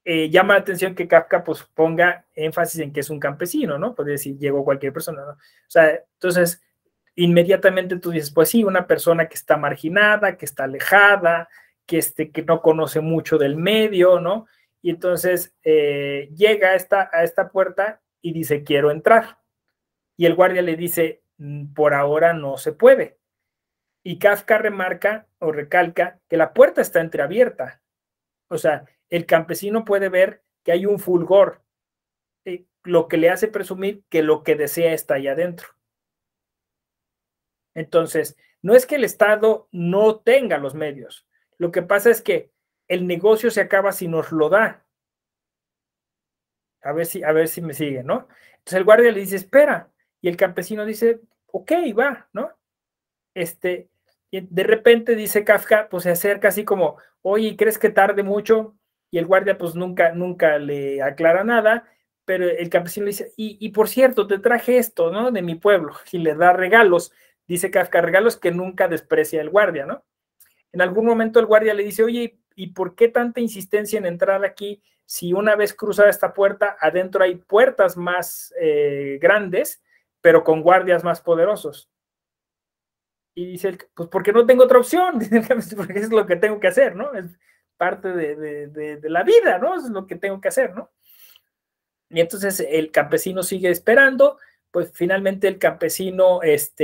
Llama la atención que Kafka pues ponga énfasis en que es un campesino, ¿no? Puede decir, llegó cualquier persona, ¿no? O sea, entonces, inmediatamente tú dices, pues sí, una persona que está marginada, que está alejada, que no conoce mucho del medio, ¿no? Y entonces llega a esta puerta y dice, quiero entrar. Y el guardia le dice, por ahora no se puede. Y Kafka remarca o recalca que la puerta está entreabierta. O sea, el campesino puede ver que hay un fulgor, lo que le hace presumir que lo que desea está allá adentro. Entonces, no es que el Estado no tenga los medios. Lo que pasa es que el negocio se acaba si nos lo da. A ver si me sigue, ¿no? Entonces el guardia le dice, espera. Y el campesino dice, ok, va, ¿no? Y de repente dice Kafka, pues se acerca así como, oye, ¿crees que tarde mucho? Y el guardia pues nunca le aclara nada, pero el campesino le dice, y por cierto, te traje esto, ¿no? De mi pueblo, y le da regalos, dice Kafka, regalos que nunca desprecia el guardia, ¿no? En algún momento el guardia le dice, oye, ¿y por qué tanta insistencia en entrar aquí si una vez cruzada esta puerta, adentro hay puertas más grandes, pero con guardias más poderosos? Y dice, pues porque no tengo otra opción, porque es lo que tengo que hacer, ¿no? Es parte de la vida, ¿no? Es lo que tengo que hacer, ¿no? Y entonces el campesino sigue esperando, pues finalmente el campesino está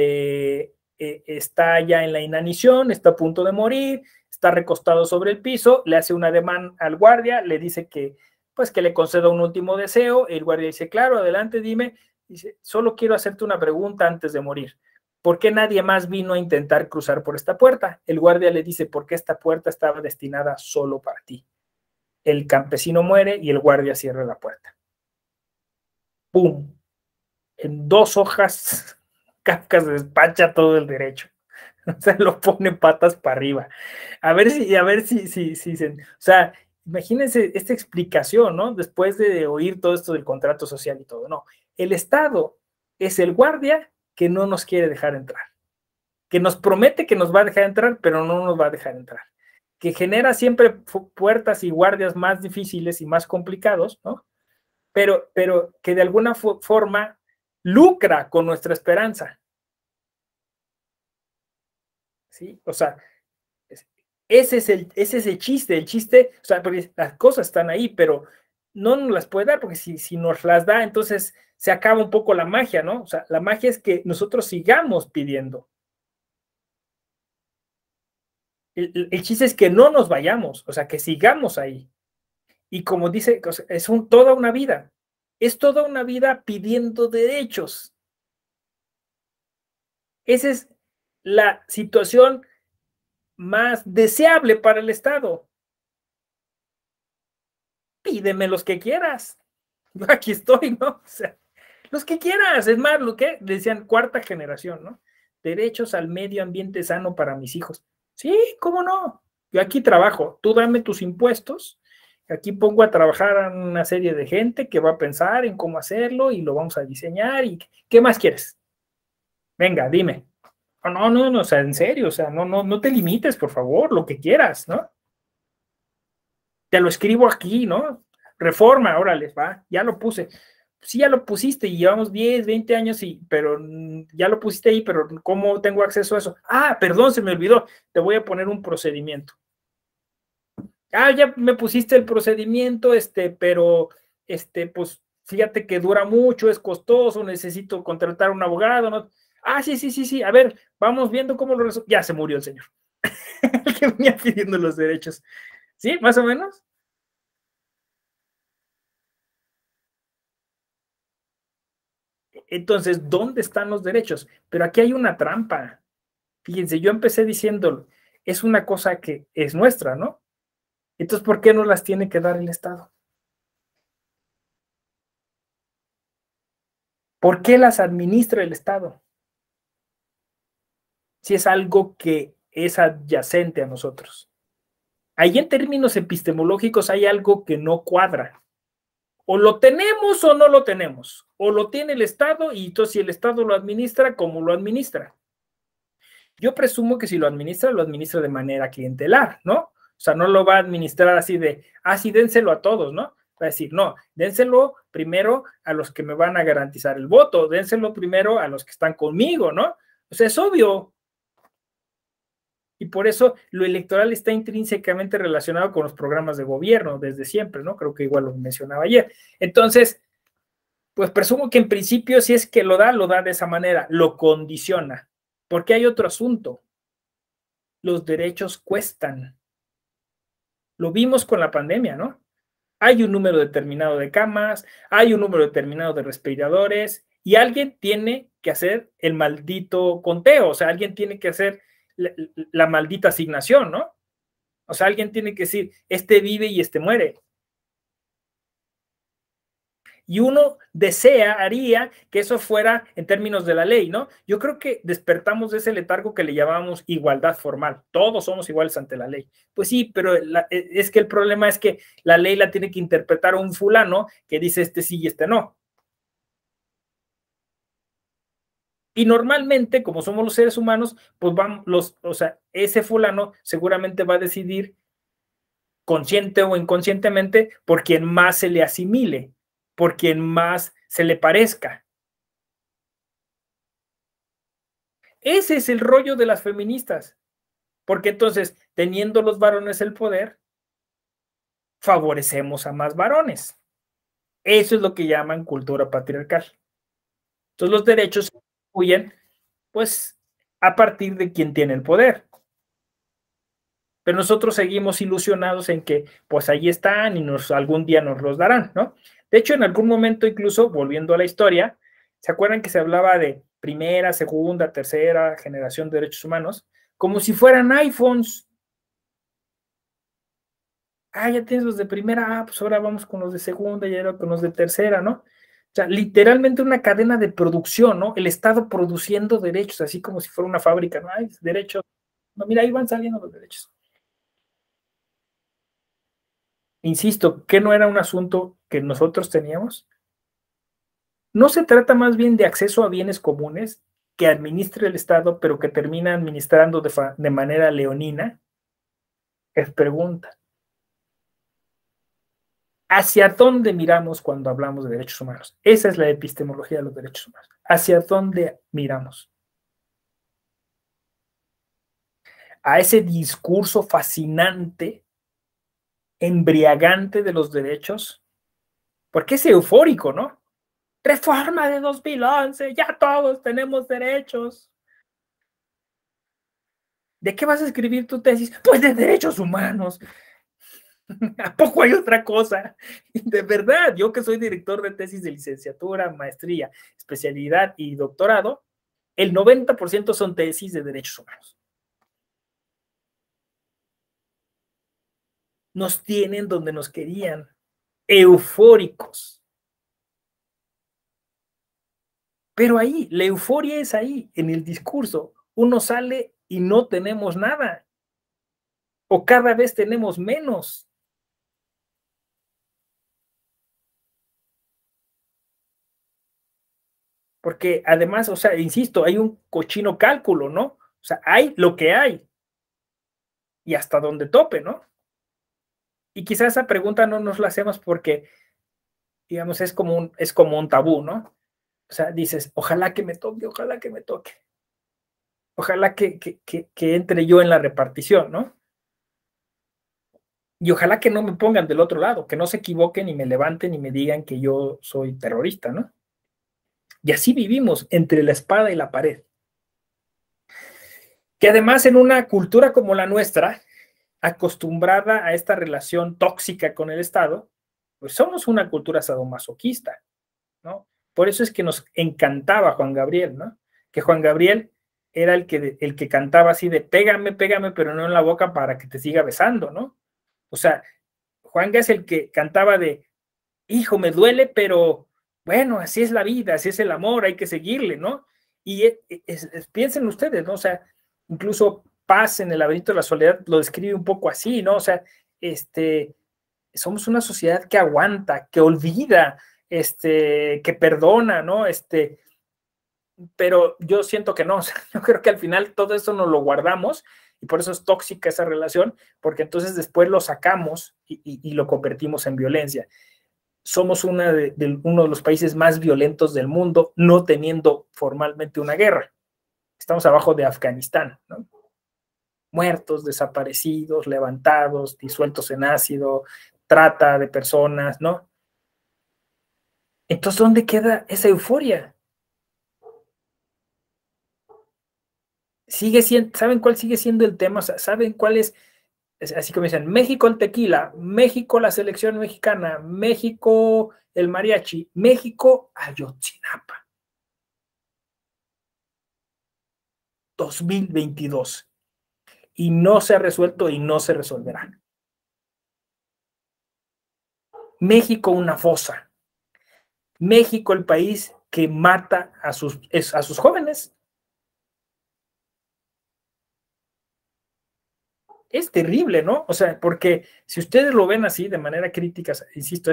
ya en la inanición, está a punto de morir, está recostado sobre el piso, le hace un ademán al guardia, le dice que, pues que le conceda un último deseo, el guardia dice, claro, adelante, dime, dice, solo quiero hacerte una pregunta antes de morir. ¿Por qué nadie más vino a intentar cruzar por esta puerta? El guardia le dice, porque esta puerta estaba destinada solo para ti. El campesino muere y el guardia cierra la puerta. ¡Pum! En 2 hojas, Kafka se despacha todo el derecho. O sea, lo pone patas para arriba. A ver si o sea, imagínense esta explicación, ¿no? Después de oír todo esto del contrato social y todo, no. El Estado es el guardia que no nos quiere dejar entrar, que nos promete que nos va a dejar entrar, pero no nos va a dejar entrar, que genera siempre puertas y guardias más difíciles y más complicados, ¿no? Pero que de alguna forma lucra con nuestra esperanza. ¿Sí? O sea, ese es el chiste, o sea, porque las cosas están ahí, pero no nos las puede dar, porque si nos las da, entonces se acaba un poco la magia, ¿no? O sea, la magia es que nosotros sigamos pidiendo. El chiste es que no nos vayamos, o sea, que sigamos ahí. Y como dice, es toda una vida. Es toda una vida pidiendo derechos. Esa es la situación más deseable para el Estado. Pídeme los que quieras. Yo aquí estoy, ¿no? O sea, los que quieras. Es más, lo que decían 4ª generación, ¿no? Derechos al medio ambiente sano para mis hijos. Sí, ¿cómo no? Yo aquí trabajo. Tú dame tus impuestos. Aquí pongo a trabajar a una serie de gente que va a pensar en cómo hacerlo y lo vamos a diseñar. ¿Y qué más quieres? Venga, dime. No, o sea, en serio, o sea, no te limites, por favor, lo que quieras, ¿no? Te lo escribo aquí, ¿no? Reforma, órale, va, ya lo puse. Sí, ya lo pusiste y llevamos 10, 20 años, pero ya lo pusiste ahí, pero ¿cómo tengo acceso a eso? Ah, perdón, se me olvidó, te voy a poner un procedimiento. Ah, ya me pusiste el procedimiento, pero, pues, fíjate que dura mucho, es costoso, necesito contratar a un abogado, ¿no? Ah, sí. A ver, vamos viendo cómo lo resuelve. Ya se murió el señor. El que venía pidiendo los derechos. ¿Sí? ¿Más o menos? Entonces, ¿dónde están los derechos? Pero aquí hay una trampa. Fíjense, yo empecé diciendo, es una cosa que es nuestra, ¿no? Entonces, ¿por qué no las tiene que dar el Estado? ¿Por qué las administra el Estado? Si es algo que es adyacente a nosotros. Ahí en términos epistemológicos hay algo que no cuadra. O lo tenemos o no lo tenemos. O lo tiene el Estado y entonces si el Estado lo administra, ¿cómo lo administra? Yo presumo que si lo administra de manera clientelar, ¿no? O sea, no lo va a administrar así de, sí, dénselo a todos, ¿no? Va a decir, no, dénselo primero a los que me van a garantizar el voto, dénselo primero a los que están conmigo, ¿no? O sea, es obvio. Y por eso lo electoral está intrínsecamente relacionado con los programas de gobierno desde siempre, ¿no? Creo que igual lo mencionaba ayer. Entonces, pues presumo que en principio, si es que lo da de esa manera, lo condiciona. Porque hay otro asunto. Los derechos cuestan. Lo vimos con la pandemia, ¿no? Hay un número determinado de camas, hay un número determinado de respiradores y alguien tiene que hacer el maldito conteo, o sea, alguien tiene que hacer la maldita asignación, ¿no? O sea, alguien tiene que decir, este vive y este muere. Y uno haría que eso fuera en términos de la ley, ¿no? Yo creo que despertamos de ese letargo que le llamamos igualdad formal. Todos somos iguales ante la ley. Pues sí, pero es que el problema es que la ley la tiene que interpretar un fulano que dice este sí y este no. Y normalmente, como somos los seres humanos, pues ese fulano seguramente va a decidir consciente o inconscientemente por quien más se le asimile, por quien más se le parezca. Ese es el rollo de las feministas, porque entonces, teniendo los varones el poder, favorecemos a más varones. Eso es lo que llaman cultura patriarcal. Entonces, los derechos se distribuyen, pues, a partir de quien tiene el poder. Pero nosotros seguimos ilusionados en que, pues, ahí están y algún día nos los darán, ¿no? De hecho, en algún momento, incluso, volviendo a la historia, ¿se acuerdan que se hablaba de primera, segunda, tercera generación de derechos humanos? Como si fueran iPhones. Ya tienes los de primera, pues ahora vamos con los de segunda y ahora con los de tercera, ¿no? O sea, literalmente una cadena de producción, ¿no? El Estado produciendo derechos, así como si fuera una fábrica, ¿no? Hay derechos. No, mira, ahí van saliendo los derechos. Insisto, ¿qué no era un asunto que nosotros teníamos? ¿No se trata más bien de acceso a bienes comunes que administre el Estado, pero que termina administrando de manera leonina? Es pregunta. ¿Hacia dónde miramos cuando hablamos de derechos humanos? Esa es la epistemología de los derechos humanos. ¿Hacia dónde miramos? A ese discurso fascinante, embriagante de los derechos, porque es eufórico, ¿no? Reforma de 2011, ya todos tenemos derechos. ¿De qué vas a escribir tu tesis? Pues de derechos humanos. ¿A poco hay otra cosa? De verdad, yo que soy director de tesis de licenciatura, maestría, especialidad y doctorado, el 90% son tesis de derechos humanos. Nos tienen donde nos querían, eufóricos. Pero ahí, la euforia es ahí, en el discurso. Uno sale y no tenemos nada. O cada vez tenemos menos. Porque además, o sea, insisto, hay un cochino cálculo, ¿no? O sea, hay lo que hay. Y hasta donde tope, ¿no? Y quizás esa pregunta no nos la hacemos porque, digamos, es como un tabú, ¿no? O sea, dices, ojalá que me toque, ojalá que me toque. Ojalá que entre yo en la repartición, ¿no? Y ojalá que no me pongan del otro lado, que no se equivoquen y me levanten y me digan que yo soy terrorista, ¿no? Y así vivimos entre la espada y la pared. Que además en una cultura como la nuestra, acostumbrada a esta relación tóxica con el Estado, pues somos una cultura sadomasoquista, ¿no? Por eso es que nos encantaba Juan Gabriel, ¿no? Que Juan Gabriel era el que cantaba así de pégame, pégame, pero no en la boca para que te siga besando, ¿no? O sea, Juanga es el que cantaba de, hijo, me duele, pero bueno, así es la vida, así es el amor, hay que seguirle, ¿no? Y piensen ustedes, ¿no? O sea, incluso Paz en el laberinto de la soledad lo describe un poco así, ¿no? O sea, somos una sociedad que aguanta, que olvida, que perdona, ¿no? Pero yo siento que no, o sea, yo creo que al final todo eso nos lo guardamos y por eso es tóxica esa relación, porque entonces después lo sacamos y lo convertimos en violencia. Somos uno de los países más violentos del mundo, no teniendo formalmente una guerra. Estamos abajo de Afganistán, ¿no? Muertos, desaparecidos, levantados, disueltos en ácido, trata de personas, ¿no? Entonces, ¿dónde queda esa euforia? Sigue siendo, ¿saben cuál sigue siendo el tema? O sea, ¿saben cuál es? Así como dicen, México el tequila, México la selección mexicana, México el mariachi, México Ayotzinapa. 2022. Y no se ha resuelto y no se resolverá. México una fosa. México el país que mata a sus jóvenes. Es terrible, ¿no? O sea, porque si ustedes lo ven así de manera crítica, insisto,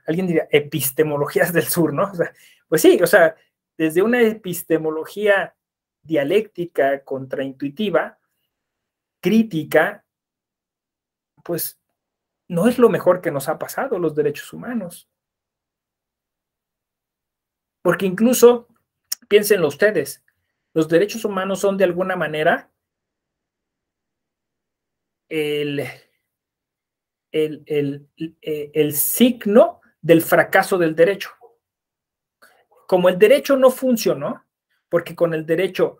alguien diría epistemologías del sur, ¿no? O sea, pues sí, o sea, desde una epistemología dialéctica, contraintuitiva, crítica, pues no es lo mejor que nos ha pasado los derechos humanos. Porque incluso, piénsenlo ustedes, los derechos humanos son de alguna manera el signo del fracaso del derecho. Como el derecho no funcionó, porque con el derecho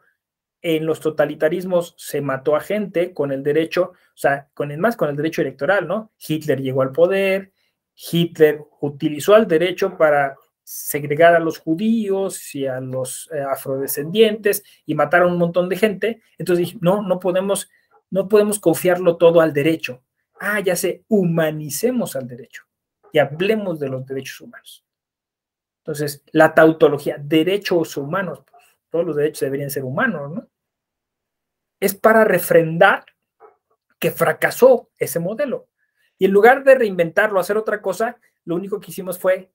en los totalitarismos se mató a gente, con el derecho, o sea, con el derecho electoral, ¿no? Hitler llegó al poder, Hitler utilizó el derecho para segregar a los judíos y a los afrodescendientes y matar a un montón de gente. Entonces dije, no podemos confiarlo todo al derecho. Ya sé, humanicemos al derecho y hablemos de los derechos humanos. Entonces, la tautología, derechos humanos, pues, todos los derechos deberían ser humanos, ¿no? Es para refrendar que fracasó ese modelo. Y en lugar de reinventarlo, hacer otra cosa, lo único que hicimos fue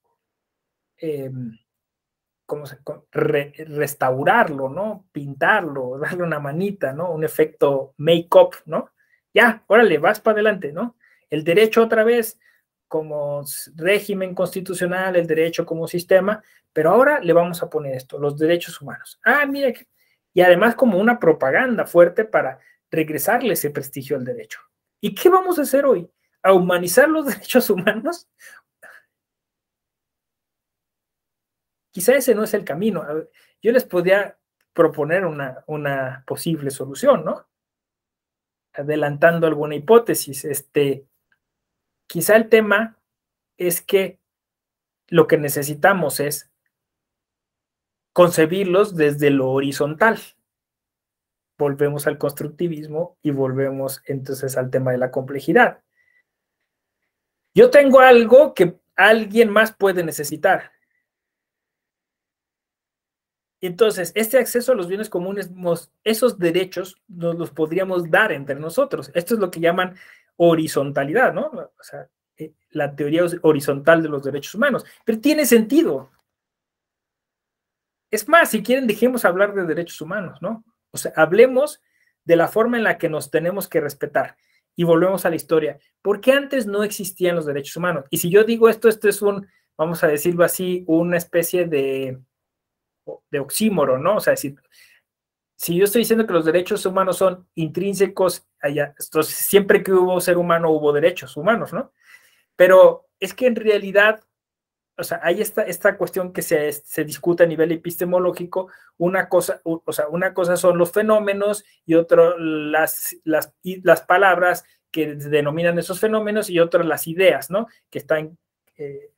restaurarlo, ¿no? Pintarlo, darle una manita, ¿no? Un efecto make-up, ¿no? Ya, órale, vas para adelante, ¿no? El derecho otra vez como régimen constitucional, el derecho como sistema, pero ahora le vamos a poner esto, los derechos humanos. Mira, y además como una propaganda fuerte para regresarle ese prestigio al derecho. ¿Y qué vamos a hacer hoy? ¿A humanizar los derechos humanos? Quizá ese no es el camino. Yo les podría proponer una posible solución, ¿no? Adelantando alguna hipótesis. Quizá el tema es que lo que necesitamos es concebirlos desde lo horizontal. Volvemos al constructivismo y volvemos entonces al tema de la complejidad. Yo tengo algo que alguien más puede necesitar. Entonces, este acceso a los bienes comunes, esos derechos nos los podríamos dar entre nosotros. Esto es lo que llaman horizontalidad, ¿no? O sea, la teoría horizontal de los derechos humanos. Pero tiene sentido. Es más, si quieren, dejemos hablar de derechos humanos, ¿no? O sea, hablemos de la forma en la que nos tenemos que respetar. Y volvemos a la historia. ¿Por qué antes no existían los derechos humanos? Y si yo digo esto es vamos a decirlo así, una especie de oxímoro, ¿no? O sea, si yo estoy diciendo que los derechos humanos son intrínsecos allá, entonces siempre que hubo ser humano hubo derechos humanos, ¿no? Pero es que en realidad o sea, hay esta cuestión que se discute a nivel epistemológico. Una cosa son los fenómenos y otra las palabras que denominan esos fenómenos y otras las ideas, ¿no? Que están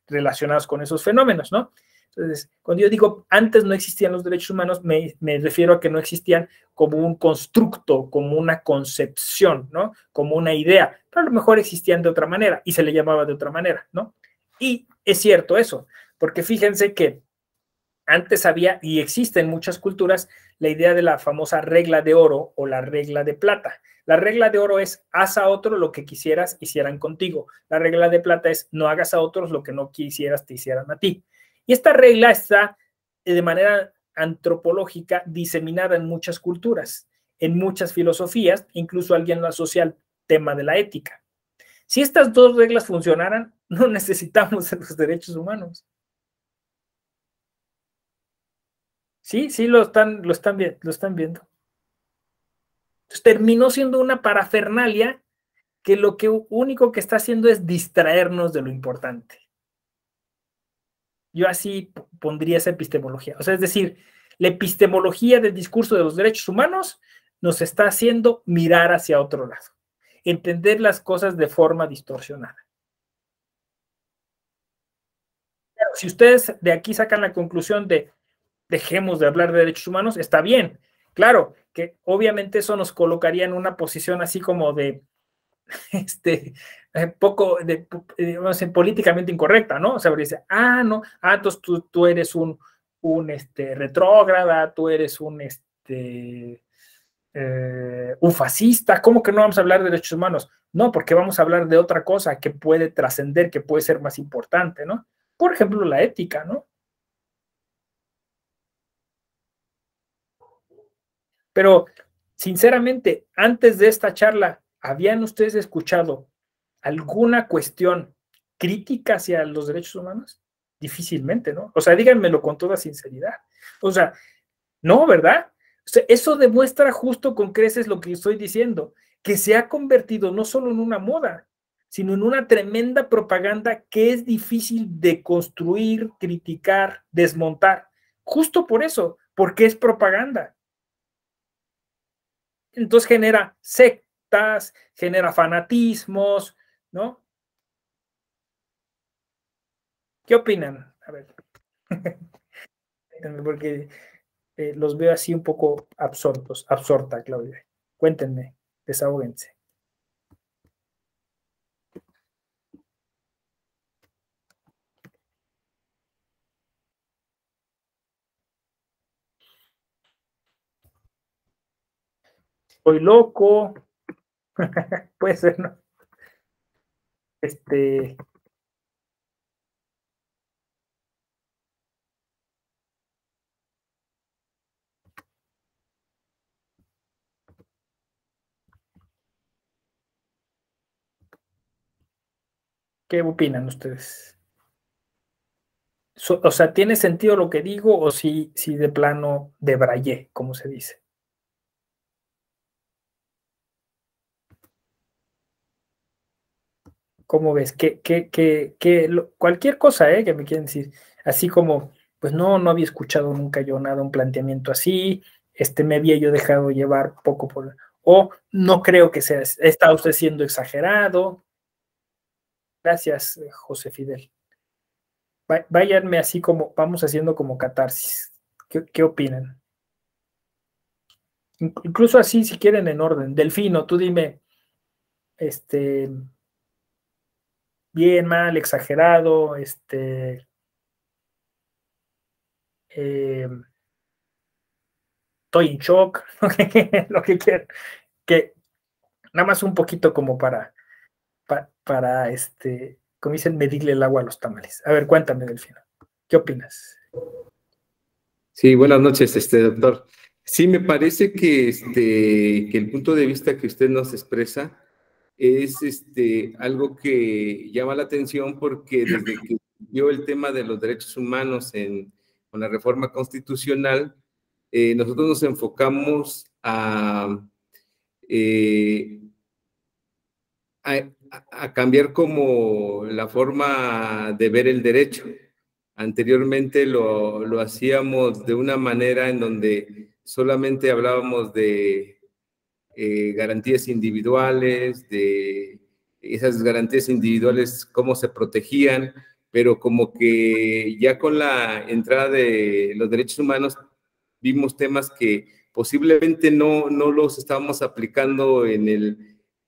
relacionadas con esos fenómenos, ¿no? Entonces, cuando yo digo antes no existían los derechos humanos, me refiero a que no existían como un constructo, como una concepción, ¿no? Como una idea, pero a lo mejor existían de otra manera y se le llamaba de otra manera, ¿no? Y es cierto eso, porque fíjense que antes había, y existe en muchas culturas, la idea de la famosa regla de oro o la regla de plata. La regla de oro es, haz a otro lo que quisieras hicieran contigo. La regla de plata es, no hagas a otros lo que no quisieras te hicieran a ti. Y esta regla está de manera antropológica diseminada en muchas culturas, en muchas filosofías, incluso alguien lo asocia al tema de la ética. Si estas dos reglas funcionaran, no necesitamos los derechos humanos. Sí, sí, lo están viendo. Entonces, terminó siendo una parafernalia que lo único que está haciendo es distraernos de lo importante. Yo así pondría esa epistemología. O sea, es decir, la epistemología del discurso de los derechos humanos nos está haciendo mirar hacia otro lado, entender las cosas de forma distorsionada. Pero si ustedes de aquí sacan la conclusión de dejemos de hablar de derechos humanos, está bien. Claro, que obviamente eso nos colocaría en una posición así como de poco políticamente incorrecta, ¿no? O sea, dice, no, entonces tú eres un retrógrada, tú eres un fascista. ¿Cómo que no vamos a hablar de derechos humanos? No, porque vamos a hablar de otra cosa que puede trascender, que puede ser más importante, ¿no? Por ejemplo, la ética, ¿no? Pero, sinceramente, antes de esta charla, ¿habían ustedes escuchado alguna cuestión crítica hacia los derechos humanos? Difícilmente, ¿no? O sea, díganmelo con toda sinceridad. O sea, no, ¿verdad? O sea, eso demuestra justo con creces lo que estoy diciendo, que se ha convertido no solo en una moda, sino en una tremenda propaganda que es difícil de construir, criticar, desmontar. Justo por eso, porque es propaganda. Entonces genera sectas, genera fanatismos, ¿no? ¿Qué opinan? A ver, porque los veo así un poco absorta, Claudia. Cuéntenme, desahóguense. Estoy loco. Puede ser, ¿no? ¿Qué opinan ustedes? O sea, ¿tiene sentido lo que digo o si de plano debrayé, como se dice? ¿Cómo ves? Cualquier cosa que me quieren decir, así como, pues no había escuchado nunca yo nada, un planteamiento así, me había yo dejado llevar poco o no creo que sea, está usted siendo exagerado. Gracias, José Fidel. Váyanme así como, vamos haciendo como catarsis. ¿Qué opinan? Incluso así, si quieren, en orden. Delfino, tú dime, bien, mal, exagerado, estoy en shock, lo que quieran, que nada más un poquito como para como dicen, medirle el agua a los tamales. A ver, cuéntame, Delfino, ¿qué opinas? Sí, buenas noches, doctor. Sí, me parece que, que el punto de vista que usted nos expresa es algo que llama la atención porque desde que vio el tema de los derechos humanos con la reforma constitucional, nosotros nos enfocamos a cambiar como la forma de ver el derecho. Anteriormente lo hacíamos de una manera en donde solamente hablábamos de garantías individuales, de esas garantías individuales, cómo se protegían, pero como que ya con la entrada de los derechos humanos vimos temas que posiblemente no los estábamos aplicando en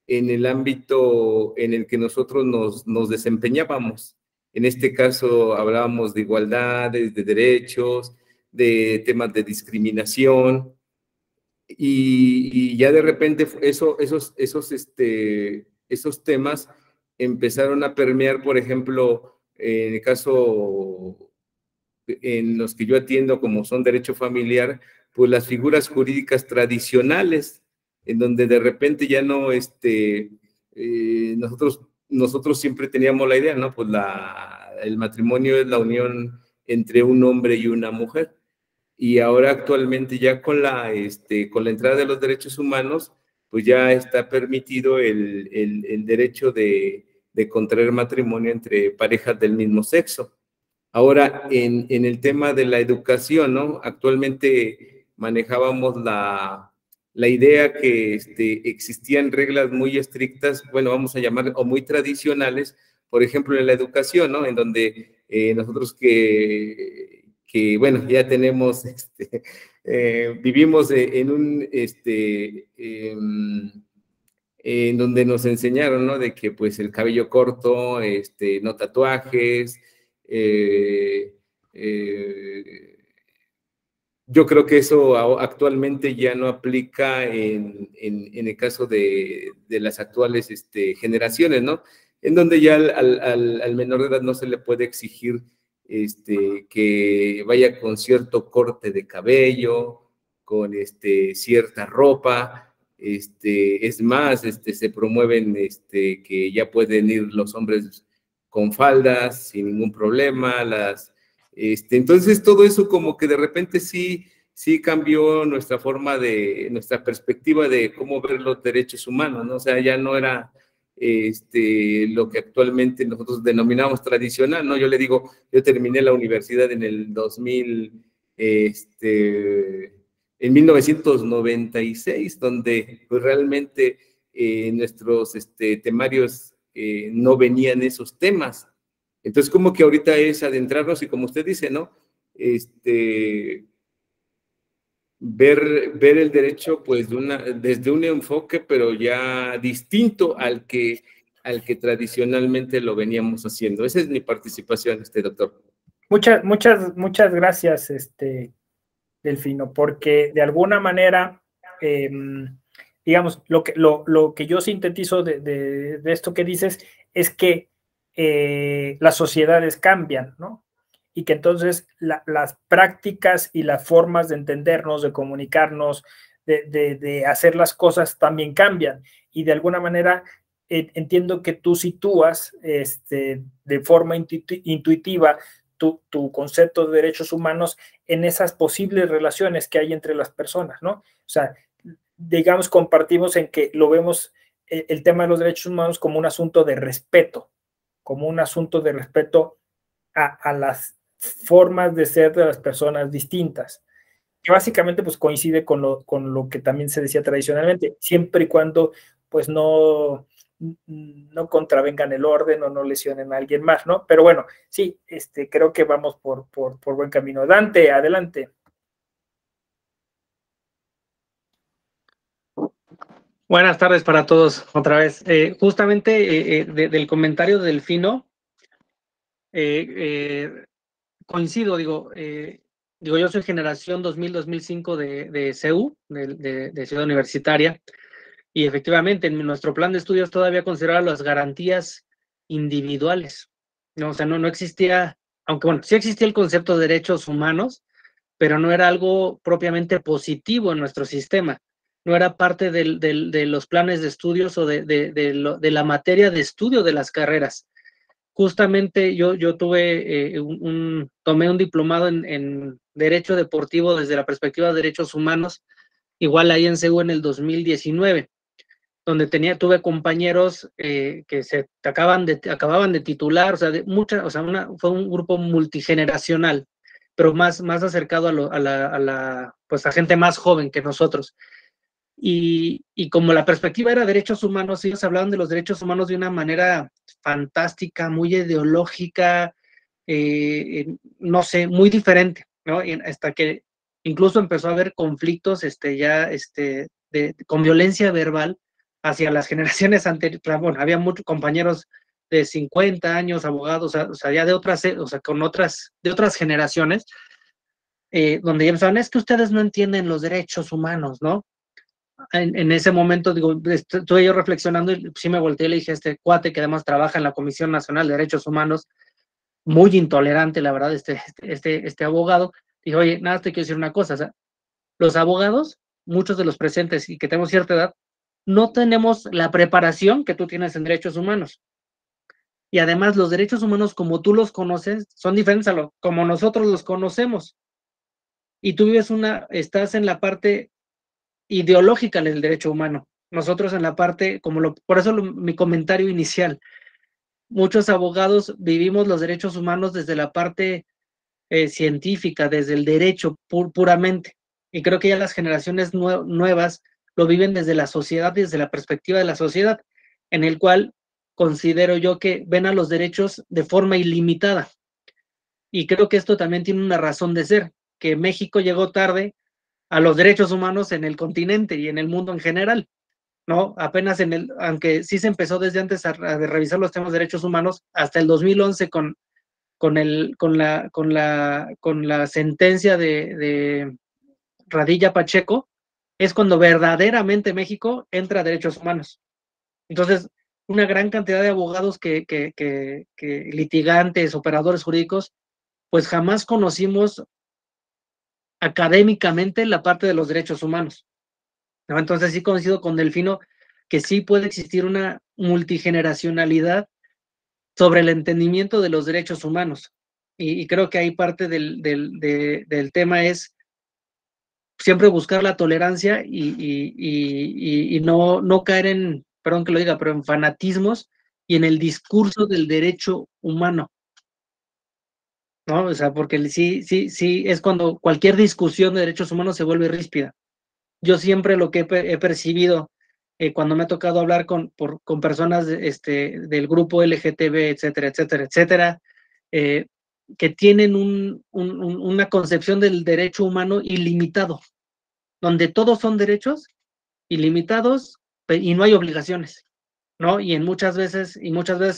el ámbito en el que nosotros nos desempeñábamos. En este caso hablábamos de igualdades, de derechos, de temas de discriminación, y ya de repente esos temas empezaron a permear, por ejemplo, en el caso en los que yo atiendo, como son derecho familiar, pues las figuras jurídicas tradicionales, en donde de repente ya no, nosotros siempre teníamos la idea, ¿no? Pues el matrimonio es la unión entre un hombre y una mujer. Y ahora actualmente ya con la entrada de los derechos humanos, pues ya está permitido el derecho de contraer matrimonio entre parejas del mismo sexo. Ahora, en el tema de la educación, ¿no? Actualmente manejábamos la idea que existían reglas muy estrictas, bueno, vamos a llamar, o muy tradicionales, por ejemplo, en la educación, ¿no? En donde nosotros que, bueno, ya tenemos, vivimos en un, en donde nos enseñaron, ¿no? De que, pues, el cabello corto, no tatuajes, yo creo que eso actualmente ya no aplica en el caso de las actuales generaciones, ¿no? En donde ya al menor de edad no se le puede exigir que vaya con cierto corte de cabello, con cierta ropa, es más, se promueven que ya pueden ir los hombres con faldas sin ningún problema, entonces todo eso como que de repente sí cambió nuestra nuestra perspectiva de cómo ver los derechos humanos, ¿no? O sea, ya no era lo que actualmente nosotros denominamos tradicional, ¿no? Yo le digo, yo terminé la universidad en el 2000, en 1996, donde pues realmente nuestros temarios no venían esos temas. Entonces, como que ahorita es adentrarnos y como usted dice, ¿no? Ver el derecho pues desde un enfoque, pero ya distinto al que tradicionalmente lo veníamos haciendo. Esa es mi participación, doctor. Muchas gracias, Delfino, porque de alguna manera, digamos, lo que yo sintetizo de esto que dices es que las sociedades cambian, ¿no? Y que entonces las prácticas y las formas de entendernos, de comunicarnos, de hacer las cosas también cambian. Y de alguna manera entiendo que tú sitúas de forma intuitiva tu concepto de derechos humanos en esas posibles relaciones que hay entre las personas, ¿no? O sea, digamos, compartimos en que lo vemos el tema de los derechos humanos como un asunto de respeto, a las formas de ser de las personas distintas, que básicamente pues coincide con lo que también se decía tradicionalmente, siempre y cuando pues no contravengan el orden o no lesionen a alguien más, ¿no? Pero bueno, sí, creo que vamos por buen camino. Dante, adelante. Buenas tardes para todos, otra vez. Justamente del comentario de Delfino, coincido, digo, yo soy generación 2000-2005 de CEU, de Ciudad Universitaria, y efectivamente en nuestro plan de estudios todavía consideraba las garantías individuales, ¿no? O sea, no existía, aunque bueno, sí existía el concepto de derechos humanos, pero no era algo propiamente positivo en nuestro sistema, no era parte de los planes de estudios o de la materia de estudio de las carreras. Justamente yo tuve tomé un diplomado en Derecho Deportivo desde la perspectiva de derechos humanos, igual ahí en CEU en el 2019. donde tuve compañeros que se acababan de titular, o sea, fue un grupo multigeneracional, pero más acercado pues a gente más joven que nosotros. Y como la perspectiva era derechos humanos, ellos hablaban de los derechos humanos de una manera fantástica, muy ideológica, no sé, muy diferente, ¿no? Hasta que incluso empezó a haber conflictos con violencia verbal hacia las generaciones anteriores. Bueno, había muchos compañeros de 50 años, abogados, o sea, ya de otras generaciones, donde ya pensaban, es que ustedes no entienden los derechos humanos, ¿no? En ese momento, digo, estuve yo reflexionando y sí me volteé y le dije a este cuate que además trabaja en la Comisión Nacional de Derechos Humanos, muy intolerante, la verdad, este abogado, dije, oye, nada, te quiero decir una cosa, o sea, los abogados, muchos de los presentes y que tenemos cierta edad, no tenemos la preparación que tú tienes en derechos humanos. Y además los derechos humanos como tú los conoces son diferentes a como nosotros los conocemos. Y tú estás en la parte ideológica del derecho humano. Nosotros en la parte, por eso mi comentario inicial, muchos abogados vivimos los derechos humanos desde la parte científica, desde el derecho puramente. Y creo que ya las generaciones nuevas lo viven desde la sociedad, desde la perspectiva de la sociedad, en el cual considero yo que ven a los derechos de forma ilimitada. Y creo que esto también tiene una razón de ser, que México llegó tarde a los derechos humanos en el continente y en el mundo en general, ¿no? Apenas aunque sí se empezó desde antes a revisar los temas de derechos humanos, hasta el 2011 con la sentencia de Radilla Pacheco, es cuando verdaderamente México entra a derechos humanos. Entonces, una gran cantidad de abogados litigantes, operadores jurídicos, pues jamás conocimos académicamente la parte de los derechos humanos, ¿no? Entonces sí coincido con Delfino que sí puede existir una multigeneracionalidad sobre el entendimiento de los derechos humanos. Y creo que ahí parte del tema es siempre buscar la tolerancia y no caer en, perdón que lo diga, pero en fanatismos y en el discurso del derecho humano, ¿no? O sea, porque sí, es cuando cualquier discusión de derechos humanos se vuelve ríspida. Yo siempre lo que he percibido cuando me ha tocado hablar con personas del grupo LGTB, etcétera, etcétera, etcétera, que tienen una concepción del derecho humano ilimitado, donde todos son derechos ilimitados y no hay obligaciones, ¿no? Y muchas veces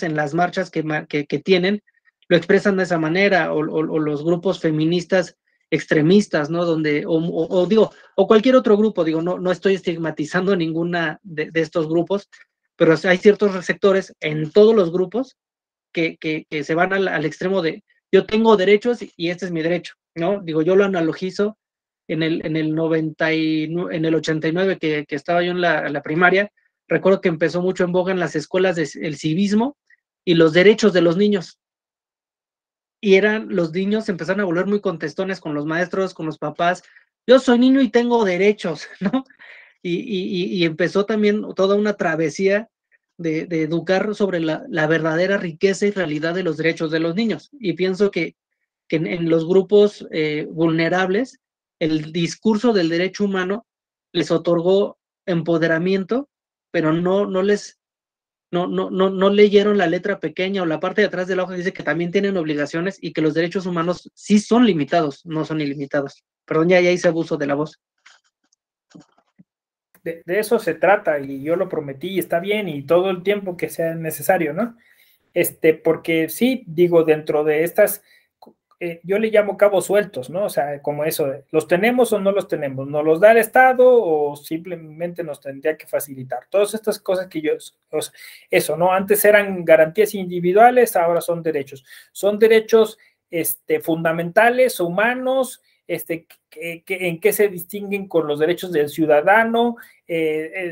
en las marchas que tienen, lo expresan de esa manera, o los grupos feministas extremistas, ¿no? Donde, o cualquier otro grupo, digo, no estoy estigmatizando ninguna de estos grupos, pero hay ciertos sectores en todos los grupos que se van al extremo de yo tengo derechos y este es mi derecho, ¿no? Digo, yo lo analogizo en el 89 que estaba yo en la primaria. Recuerdo que empezó mucho en boga en las escuelas el civismo y los derechos de los niños. Y los niños empezaron a volver muy contestones con los maestros, con los papás. Yo soy niño y tengo derechos, ¿no? Y empezó también toda una travesía de educar sobre la verdadera riqueza y realidad de los derechos de los niños. Y pienso que en los grupos vulnerables, el discurso del derecho humano les otorgó empoderamiento, pero no leyeron la letra pequeña o la parte de atrás de la hoja que dice que también tienen obligaciones y que los derechos humanos sí son limitados, no son ilimitados. Perdón, ya hice abuso de la voz. De eso se trata y yo lo prometí y está bien y todo el tiempo que sea necesario, ¿no? Porque sí, digo, dentro de estas, yo le llamo cabos sueltos, ¿no? O sea, como eso, ¿los tenemos o no los tenemos? ¿Nos los da el Estado o simplemente nos tendría que facilitar? Todas estas cosas que eso, ¿no? Antes eran garantías individuales, ahora son derechos. Son derechos fundamentales, humanos, en qué se distinguen con los derechos del ciudadano,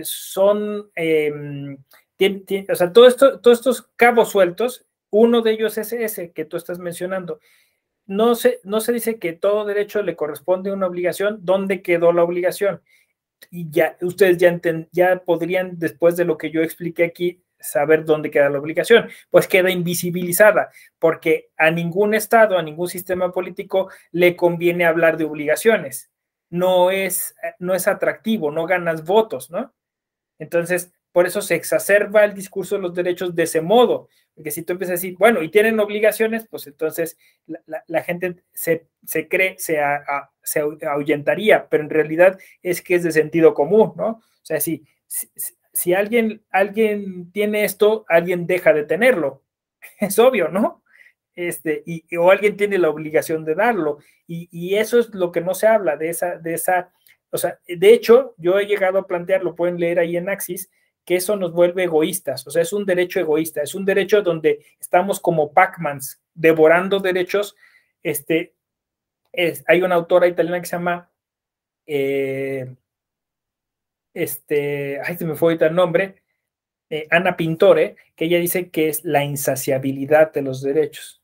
son... o sea, todos estos cabos sueltos, uno de ellos es ese que tú estás mencionando. No se dice que todo derecho le corresponde una obligación. ¿Dónde quedó la obligación? y ya ustedes ya podrían, después de lo que yo expliqué aquí, saber dónde queda la obligación. Pues queda invisibilizada, porque a ningún Estado, a ningún sistema político le conviene hablar de obligaciones. No es atractivo, no ganas votos, ¿no? Entonces, por eso se exacerba el discurso de los derechos de ese modo, porque si tú empiezas a decir, bueno, y tienen obligaciones, pues entonces la gente se ahuyentaría, pero en realidad es que es de sentido común, ¿no? O sea, si alguien tiene esto, alguien deja de tenerlo, es obvio, ¿no? O alguien tiene la obligación de darlo, y eso es lo que no se habla de esa, o sea, de hecho, yo he llegado a plantear, lo pueden leer ahí en Axis, que eso nos vuelve egoístas, o sea, es un derecho egoísta, es un derecho donde estamos como Pac-Mans, devorando derechos. Hay una autora italiana que se llama, ay, se me fue ahorita el nombre, Ana Pintore, que ella dice que es la insaciabilidad de los derechos.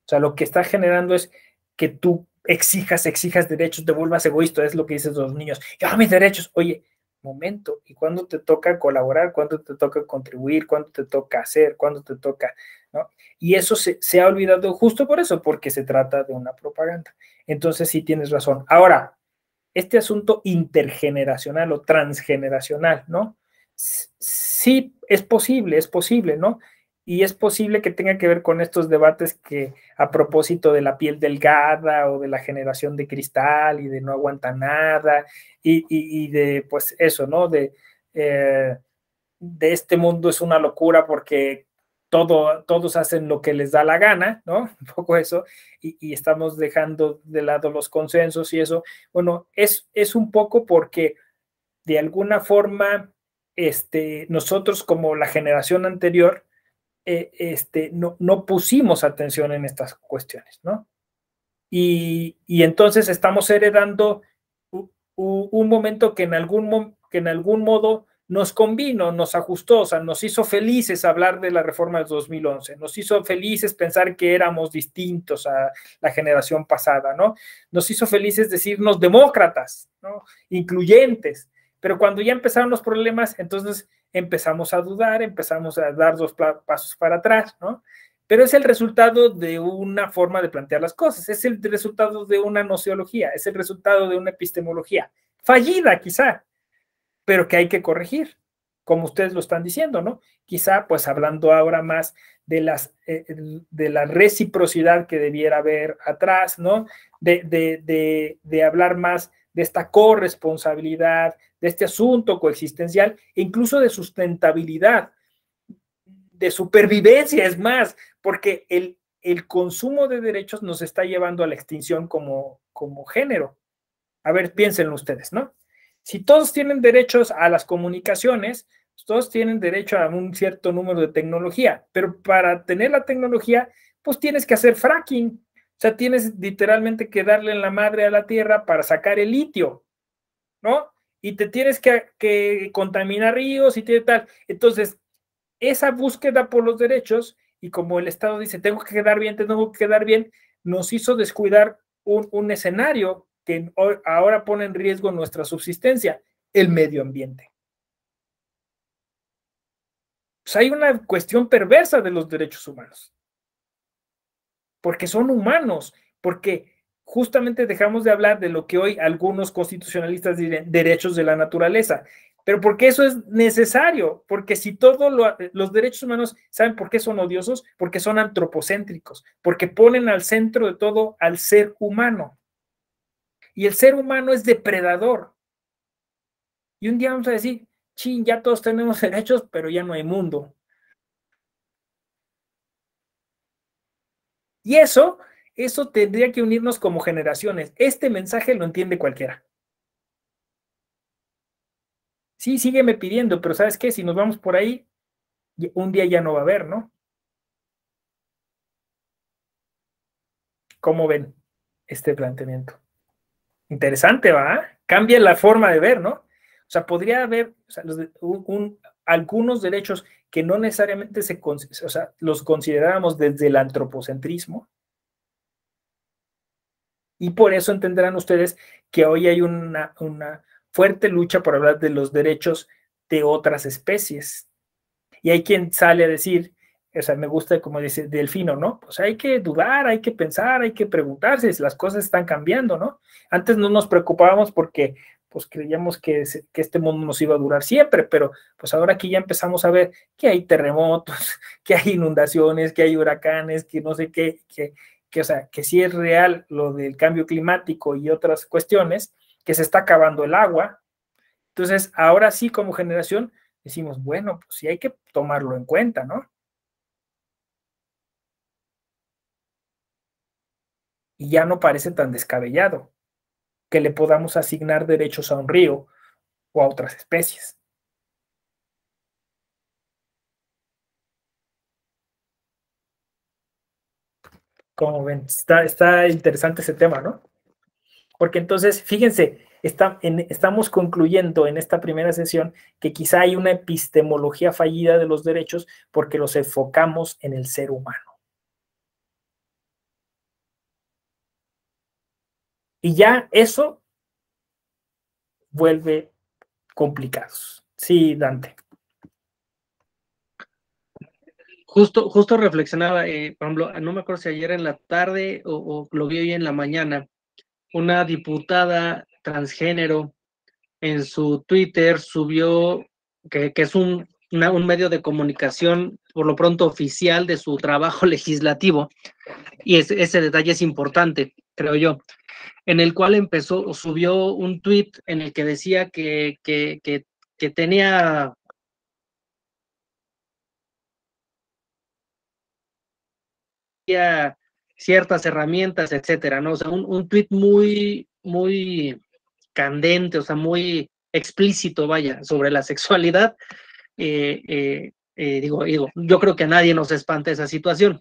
O sea, lo que está generando es que tú exijas derechos, te vuelvas egoísta, es lo que dicen los niños. ¡Ah, mis derechos! Oye, momento, ¿y cuándo te toca colaborar? ¿Cuándo te toca contribuir? ¿Cuándo te toca hacer? ¿Cuándo te toca? ¿No? Y eso se ha olvidado justo por eso, porque se trata de una propaganda. Entonces sí tienes razón. Ahora, este asunto intergeneracional o transgeneracional, ¿no? Sí, es posible, ¿no? Y es posible que tenga que ver con estos debates que a propósito de la piel delgada o de la generación de cristal y de no aguanta nada y de, pues eso, ¿no? De este mundo es una locura porque todos hacen lo que les da la gana, ¿no? Un poco eso, y estamos dejando de lado los consensos y eso. Bueno, es un poco porque de alguna forma nosotros como la generación anterior no pusimos atención en estas cuestiones, ¿no? Y entonces estamos heredando un momento que en algún modo nos convino, nos ajustó, o sea, nos hizo felices hablar de la reforma del 2011, nos hizo felices pensar que éramos distintos a la generación pasada, ¿no? Nos hizo felices decirnos demócratas, ¿no? Incluyentes, pero cuando ya empezaron los problemas, entonces empezamos a dudar, empezamos a dar dos pasos para atrás, ¿no? Pero es el resultado de una forma de plantear las cosas, es el resultado de una nociología, es el resultado de una epistemología, fallida quizá, pero que hay que corregir, como ustedes lo están diciendo, ¿no? Quizá, pues hablando ahora más de la reciprocidad que debiera haber atrás, ¿no? De hablar más de esta corresponsabilidad, de este asunto coexistencial, e incluso de sustentabilidad, de supervivencia, es más, porque el consumo de derechos nos está llevando a la extinción como género. A ver, piénsenlo ustedes, ¿no? Si todos tienen derechos a las comunicaciones, todos tienen derecho a un cierto número de tecnología, pero para tener la tecnología, pues tienes que hacer fracking, o sea, tienes literalmente que darle en la madre a la tierra para sacar el litio, ¿no? Y te tienes que contaminar ríos y tal. Entonces, esa búsqueda por los derechos, y como el Estado dice, tengo que quedar bien, nos hizo descuidar un escenario que ahora pone en riesgo nuestra subsistencia, el medio ambiente. Pues hay una cuestión perversa de los derechos humanos, porque son humanos, porque justamente dejamos de hablar de lo que hoy algunos constitucionalistas dirían derechos de la naturaleza, pero porque eso es necesario, porque si todos los derechos humanos, ¿saben por qué son odiosos? Porque son antropocéntricos, porque ponen al centro de todo al ser humano. Y el ser humano es depredador. Y un día vamos a decir, chin, ya todos tenemos derechos, pero ya no hay mundo. Y eso tendría que unirnos como generaciones. Este mensaje lo entiende cualquiera. Sí, sígueme pidiendo, pero ¿sabes qué? Si nos vamos por ahí, un día ya no va a haber, ¿no? ¿Cómo ven este planteamiento? Interesante, ¿va? Cambia la forma de ver, ¿no? O sea, podría haber algunos derechos que no necesariamente los consideráramos desde el antropocentrismo. Y por eso entenderán ustedes que hoy hay una fuerte lucha por hablar de los derechos de otras especies. Y hay quien sale a decir, o sea, me gusta como dice Delfino, ¿no? Pues hay que dudar, hay que pensar, hay que preguntarse si las cosas están cambiando, ¿no? Antes no nos preocupábamos porque pues creíamos que este mundo nos iba a durar siempre, pero pues ahora aquí ya empezamos a ver que hay terremotos, que hay inundaciones, que hay huracanes, que no sé qué, o sea, que sí es real lo del cambio climático y otras cuestiones, que se está acabando el agua. Entonces, ahora sí como generación decimos, bueno, pues sí hay que tomarlo en cuenta, ¿no? Y ya no parece tan descabellado que le podamos asignar derechos a un río o a otras especies. Como ven, está interesante ese tema, ¿no? Porque entonces, fíjense, estamos concluyendo en esta primera sesión que quizá hay una epistemología fallida de los derechos porque los enfocamos en el ser humano. Y ya eso vuelve complicados. Sí, Dante. Justo reflexionaba, por ejemplo, no me acuerdo si ayer en la tarde o lo vi hoy en la mañana, una diputada transgénero en su Twitter subió que es un medio de comunicación, por lo pronto oficial, de su trabajo legislativo, y ese detalle es importante, creo yo, en el cual subió un tweet en el que decía que tenía ciertas herramientas, etcétera, ¿no? O sea, un tweet muy candente, o sea, muy explícito, vaya, sobre la sexualidad. Digo, yo creo que a nadie nos espanta esa situación.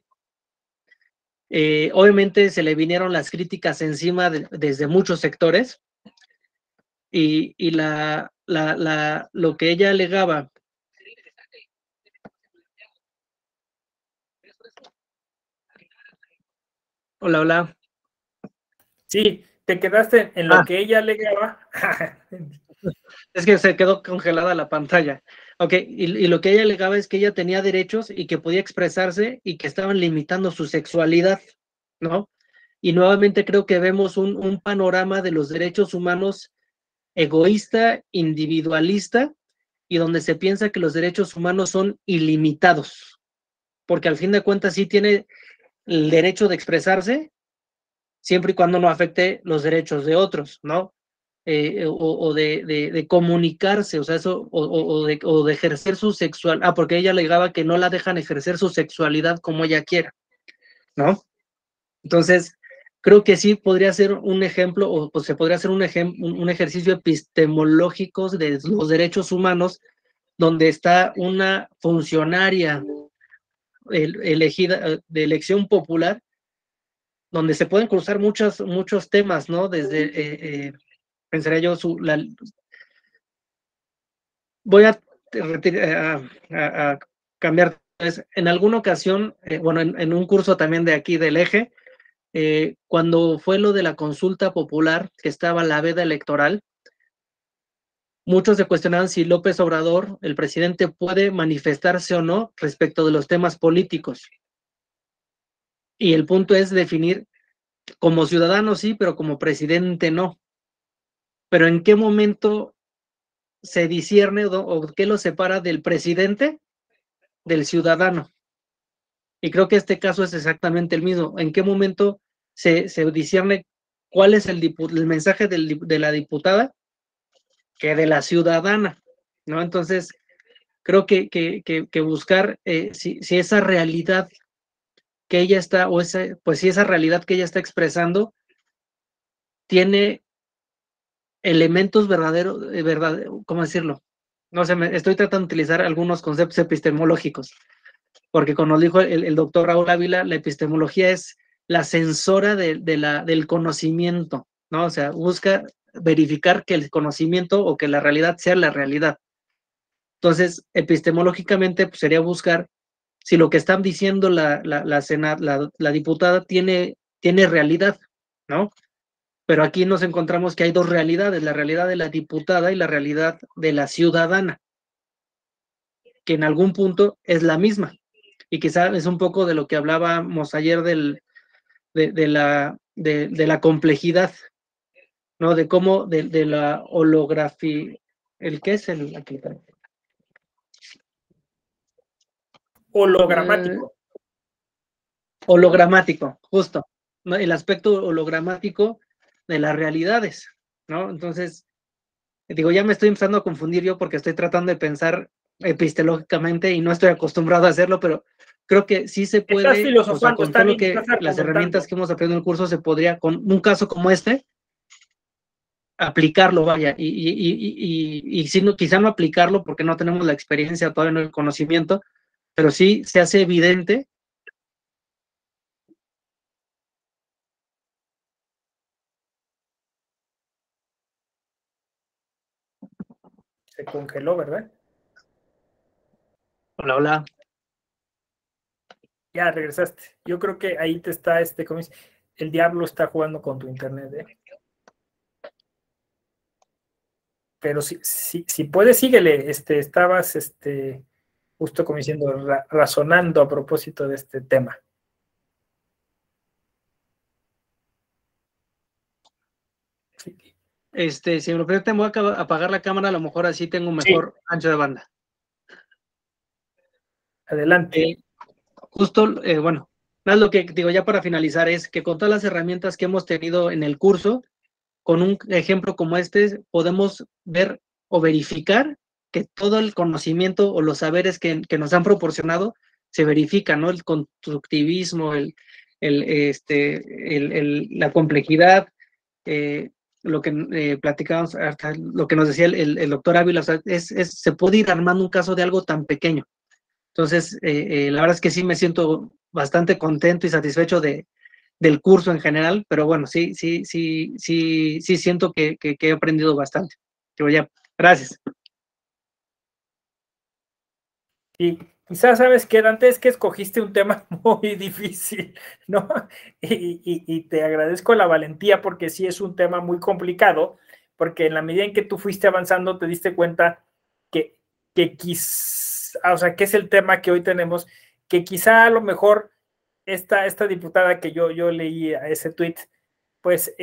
Obviamente se le vinieron las críticas encima desde muchos sectores, y lo que ella alegaba. Hola. Sí, te quedaste en lo que ella alegaba. Es que se quedó congelada la pantalla. Ok, y lo que ella alegaba es que ella tenía derechos y que podía expresarse y que estaban limitando su sexualidad, ¿no? Y nuevamente creo que vemos un panorama de los derechos humanos egoísta, individualista, y donde se piensa que los derechos humanos son ilimitados, porque al fin de cuentas sí tiene el derecho de expresarse, siempre y cuando no afecte los derechos de otros, ¿no? O de comunicarse, o sea, eso, o de ejercer su sexual, porque ella alegaba que no la dejan ejercer su sexualidad como ella quiera, ¿no? Entonces, creo que sí podría ser un ejemplo, o pues se podría hacer un ejercicio epistemológico de los derechos humanos, donde está una funcionaria elegida de elección popular, donde se pueden cruzar muchos temas, ¿no? Desde, pensaría yo, voy a cambiar. En alguna ocasión, bueno, en un curso también de aquí del Eje, cuando fue lo de la consulta popular, que estaba la veda electoral, muchos se cuestionaban si López Obrador, el presidente, puede manifestarse o no respecto de los temas políticos. Y el punto es definir, como ciudadano sí, pero como presidente no. Pero ¿en qué momento se discierne o qué lo separa del presidente del ciudadano? Y creo que este caso es exactamente el mismo. ¿En qué momento se discierne cuál es el mensaje de la diputada que de la ciudadana, ¿no? Entonces, creo que buscar si esa realidad que ella está, pues si esa realidad que ella está expresando tiene elementos verdaderos, ¿cómo decirlo? No sé, estoy tratando de utilizar algunos conceptos epistemológicos, porque como nos dijo el doctor Raúl Ávila, la epistemología es la censora del conocimiento, ¿no? O sea, busca verificar que el conocimiento o que la realidad sea la realidad. Entonces, epistemológicamente, pues, sería buscar si lo que están diciendo la diputada tiene realidad, ¿no? Pero aquí nos encontramos que hay dos realidades, la realidad de la diputada y la realidad de la ciudadana, que en algún punto es la misma. Y quizá es un poco de lo que hablábamos ayer de la complejidad, ¿no? De cómo, de la holografía, ¿el qué es el aquí? Hologramático. Hologramático, justo, ¿no? El aspecto hologramático de las realidades, ¿no? Entonces, digo, ya me estoy empezando a confundir yo porque estoy tratando de pensar epistemológicamente y no estoy acostumbrado a hacerlo, pero creo que sí se puede, estás filosofando, o sea, con todo lo que las herramientas que hemos aprendido en el curso se podría, con un caso como este, aplicarlo, vaya, y si no, quizá no aplicarlo porque no tenemos la experiencia, todavía no el conocimiento, pero sí se hace evidente. Se congeló, ¿verdad? Hola, hola. Ya regresaste. Yo creo que ahí te está, como dice, el diablo está jugando con tu internet, ¿eh? Pero si puedes, síguele. Estabas, justo como diciendo, razonando a propósito de este tema. Sí. Si me lo permiten, voy a apagar la cámara, a lo mejor así tengo un mejor ancho de banda. Adelante. Justo, bueno, nada, lo que digo ya para finalizar es que con todas las herramientas que hemos tenido en el curso, con un ejemplo como este, podemos ver o verificar que todo el conocimiento o los saberes que nos han proporcionado se verifican, ¿no? El constructivismo, la complejidad, lo que platicábamos, hasta lo que nos decía el doctor Ávila, o sea, se puede ir armando un caso de algo tan pequeño. Entonces, la verdad es que sí me siento bastante contento y satisfecho del curso en general, pero bueno, sí siento que he aprendido bastante. Digo, ya, gracias. Y quizás sabes que Dante, es que escogiste un tema muy difícil, ¿no? Y te agradezco la valentía porque sí es un tema muy complicado, porque en la medida en que tú fuiste avanzando te diste cuenta que o sea, que es el tema que hoy tenemos, que quizá a lo mejor esta diputada que yo leí a ese tweet, pues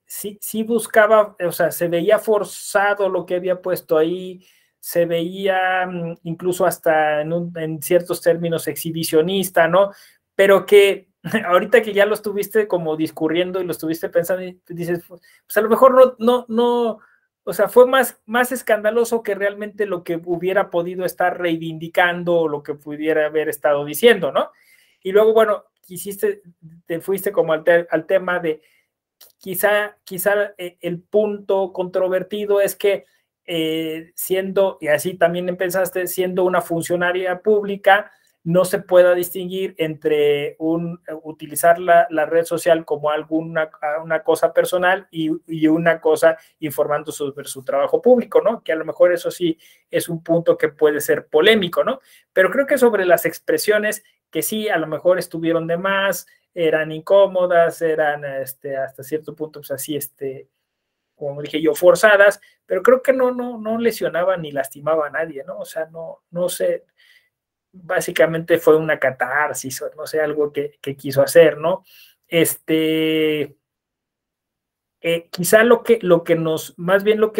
sí buscaba, o sea, se veía forzado lo que había puesto ahí, se veía incluso hasta en ciertos términos exhibicionista, ¿no? Pero que ahorita que ya lo estuviste como discurriendo y lo estuviste pensando, y dices, pues a lo mejor no, o sea, fue más escandaloso que realmente lo que hubiera podido estar reivindicando o lo que pudiera haber estado diciendo, ¿no? Y luego, bueno, te fuiste como al tema de quizá el punto controvertido es que siendo, y así también empezaste, siendo una funcionaria pública, no se pueda distinguir entre utilizar la red social como una cosa personal y una cosa informando sobre su trabajo público, ¿no? Que a lo mejor eso sí es un punto que puede ser polémico, ¿no? Pero creo que sobre las expresiones que sí, a lo mejor estuvieron de más, eran incómodas, eran hasta cierto punto, pues así, como dije yo, forzadas, pero creo que no lesionaban ni lastimaban a nadie, ¿no? O sea, no sé, básicamente fue una catarsis, o no sé, algo que quiso hacer, ¿no? Quizá lo que nos, más bien no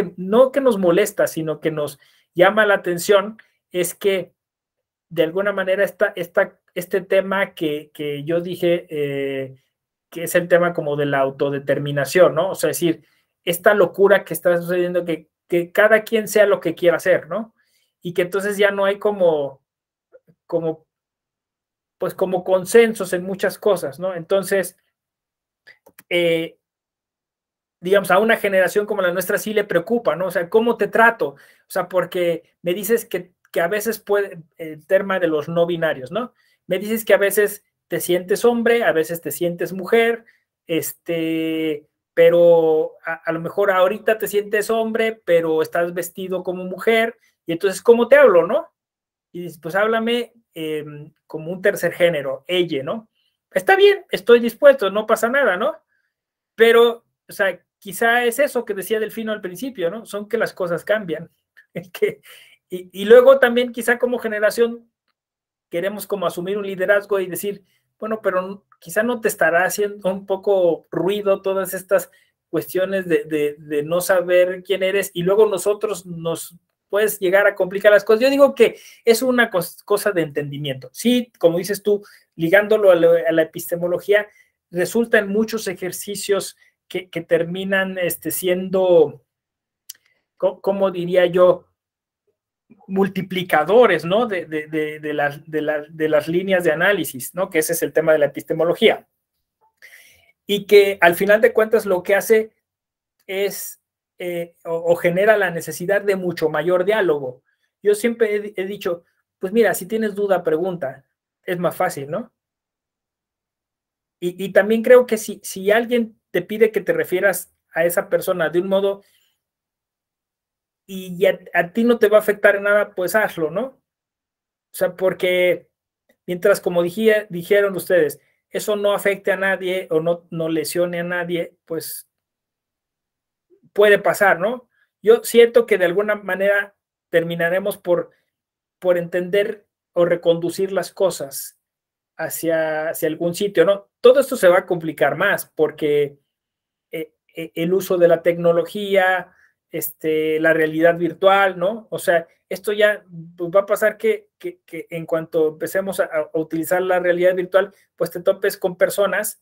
que nos molesta, sino que nos llama la atención es que de alguna manera este tema que yo dije, que es el tema como de la autodeterminación, ¿no? O sea, es decir, esta locura que está sucediendo, que cada quien sea lo que quiera hacer, ¿no? Y que entonces ya no hay como consensos en muchas cosas, ¿no? Entonces, digamos, a una generación como la nuestra sí le preocupa, ¿no? O sea, ¿cómo te trato? O sea, porque me dices que a veces puede, el tema de los no binarios, ¿no? Me dices que a veces te sientes hombre, a veces te sientes mujer, pero a lo mejor ahorita te sientes hombre, pero estás vestido como mujer, y entonces, ¿cómo te hablo, no? Y dices, pues háblame como un tercer género, ella, ¿no? Está bien, estoy dispuesto, no pasa nada, ¿no? Pero, o sea, quizá es eso que decía Delfino al principio, ¿no? Son que las cosas cambian. Y luego también quizá como generación queremos como asumir un liderazgo y decir, bueno, pero quizá no te estará haciendo un poco ruido todas estas cuestiones de no saber quién eres y luego nosotros nos puedes llegar a complicar las cosas. Yo digo que es una cosa de entendimiento. Sí, como dices tú, ligándolo a la epistemología, resulta en muchos ejercicios que terminan siendo, ¿cómo diría yo? Multiplicadores, ¿no? De las líneas de análisis, ¿no? Que ese es el tema de la epistemología. Y que al final de cuentas lo que hace es o genera la necesidad de mucho mayor diálogo. Yo siempre he dicho, pues mira, si tienes duda, pregunta, es más fácil, ¿no? Y también creo que si alguien te pide que te refieras a esa persona de un modo y a ti no te va a afectar en nada, pues hazlo, ¿no? O sea, porque mientras, como dijeron ustedes, eso no afecte a nadie o no lesione a nadie, pues puede pasar, ¿no? Yo siento que de alguna manera terminaremos por entender o reconducir las cosas hacia algún sitio, ¿no? Todo esto se va a complicar más porque el uso de la tecnología, la realidad virtual, ¿no? O sea, esto ya pues, va a pasar que en cuanto empecemos a utilizar la realidad virtual, pues te topes con personas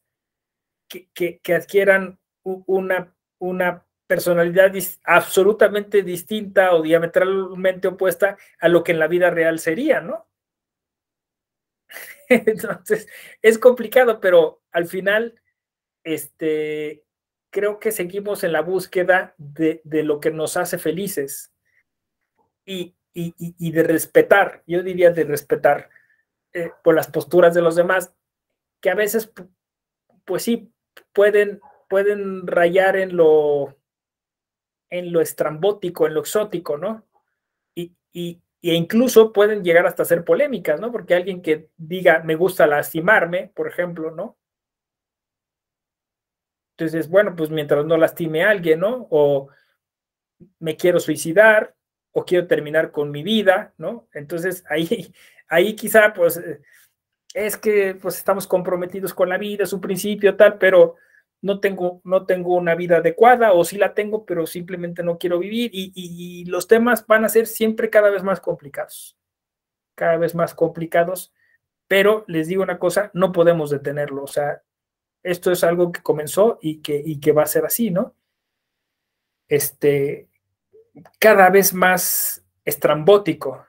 que adquieran una personalidad absolutamente distinta o diametralmente opuesta a lo que en la vida real sería, ¿no? Entonces, es complicado, pero al final, creo que seguimos en la búsqueda de lo que nos hace felices y de respetar, yo diría de respetar por las posturas de los demás, que a veces, pues sí, pueden rayar en lo estrambótico, en lo exótico, ¿no? E incluso pueden llegar hasta ser polémicas, ¿no? Porque alguien que diga, me gusta lastimarme, por ejemplo, ¿no? Entonces, bueno, pues mientras no lastime a alguien, ¿no? O me quiero suicidar, o quiero terminar con mi vida, ¿no? Entonces, ahí quizá, pues, es que pues estamos comprometidos con la vida, es un principio tal, pero no tengo una vida adecuada, o sí la tengo, pero simplemente no quiero vivir, y los temas van a ser siempre cada vez más complicados, pero les digo una cosa, no podemos detenerlo, o sea, esto es algo que comenzó y que va a ser así, ¿no? Cada vez más estrambótico,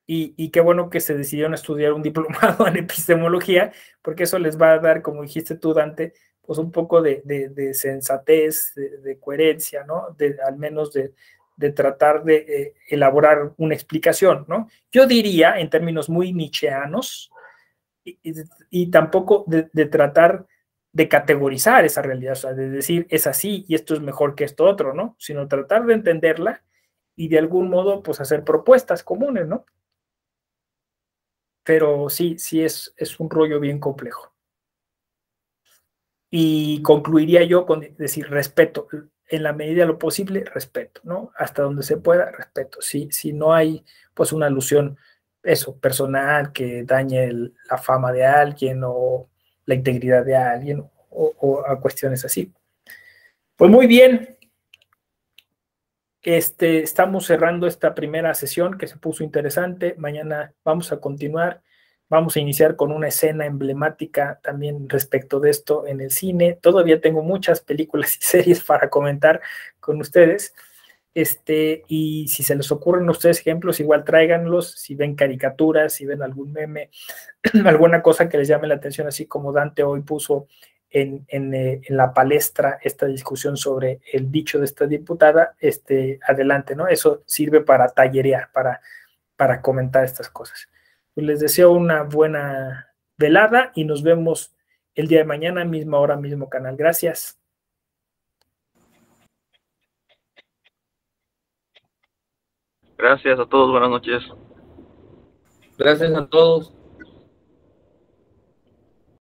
y qué bueno que se decidieron estudiar un diplomado en epistemología, porque eso les va a dar, como dijiste tú, Dante, pues un poco de sensatez, de coherencia, ¿no? Al menos de tratar de elaborar una explicación, ¿no? Yo diría, en términos muy nietzscheanos, y tampoco de tratar de categorizar esa realidad, o sea, de decir es así y esto es mejor que esto otro, ¿no? Sino tratar de entenderla y de algún modo, pues hacer propuestas comunes, ¿no? Pero sí es un rollo bien complejo. Y concluiría yo con decir respeto, en la medida de lo posible, respeto, ¿no? Hasta donde se pueda, respeto. Si no hay, pues, una alusión, eso, personal, que dañe la fama de alguien o la integridad de alguien o a cuestiones así. Pues muy bien, estamos cerrando esta primera sesión que se puso interesante. Mañana vamos a continuar. Vamos a iniciar con una escena emblemática también respecto de esto en el cine. Todavía tengo muchas películas y series para comentar con ustedes. Y si se les ocurren a ustedes ejemplos, igual tráiganlos. Si ven caricaturas, si ven algún meme, alguna cosa que les llame la atención, así como Dante hoy puso en la palestra esta discusión sobre el dicho de esta diputada, adelante, ¿no? Eso sirve para tallerear, para comentar estas cosas. Pues les deseo una buena velada y nos vemos el día de mañana, misma hora, mismo canal. Gracias. Gracias a todos, buenas noches. Gracias a todos.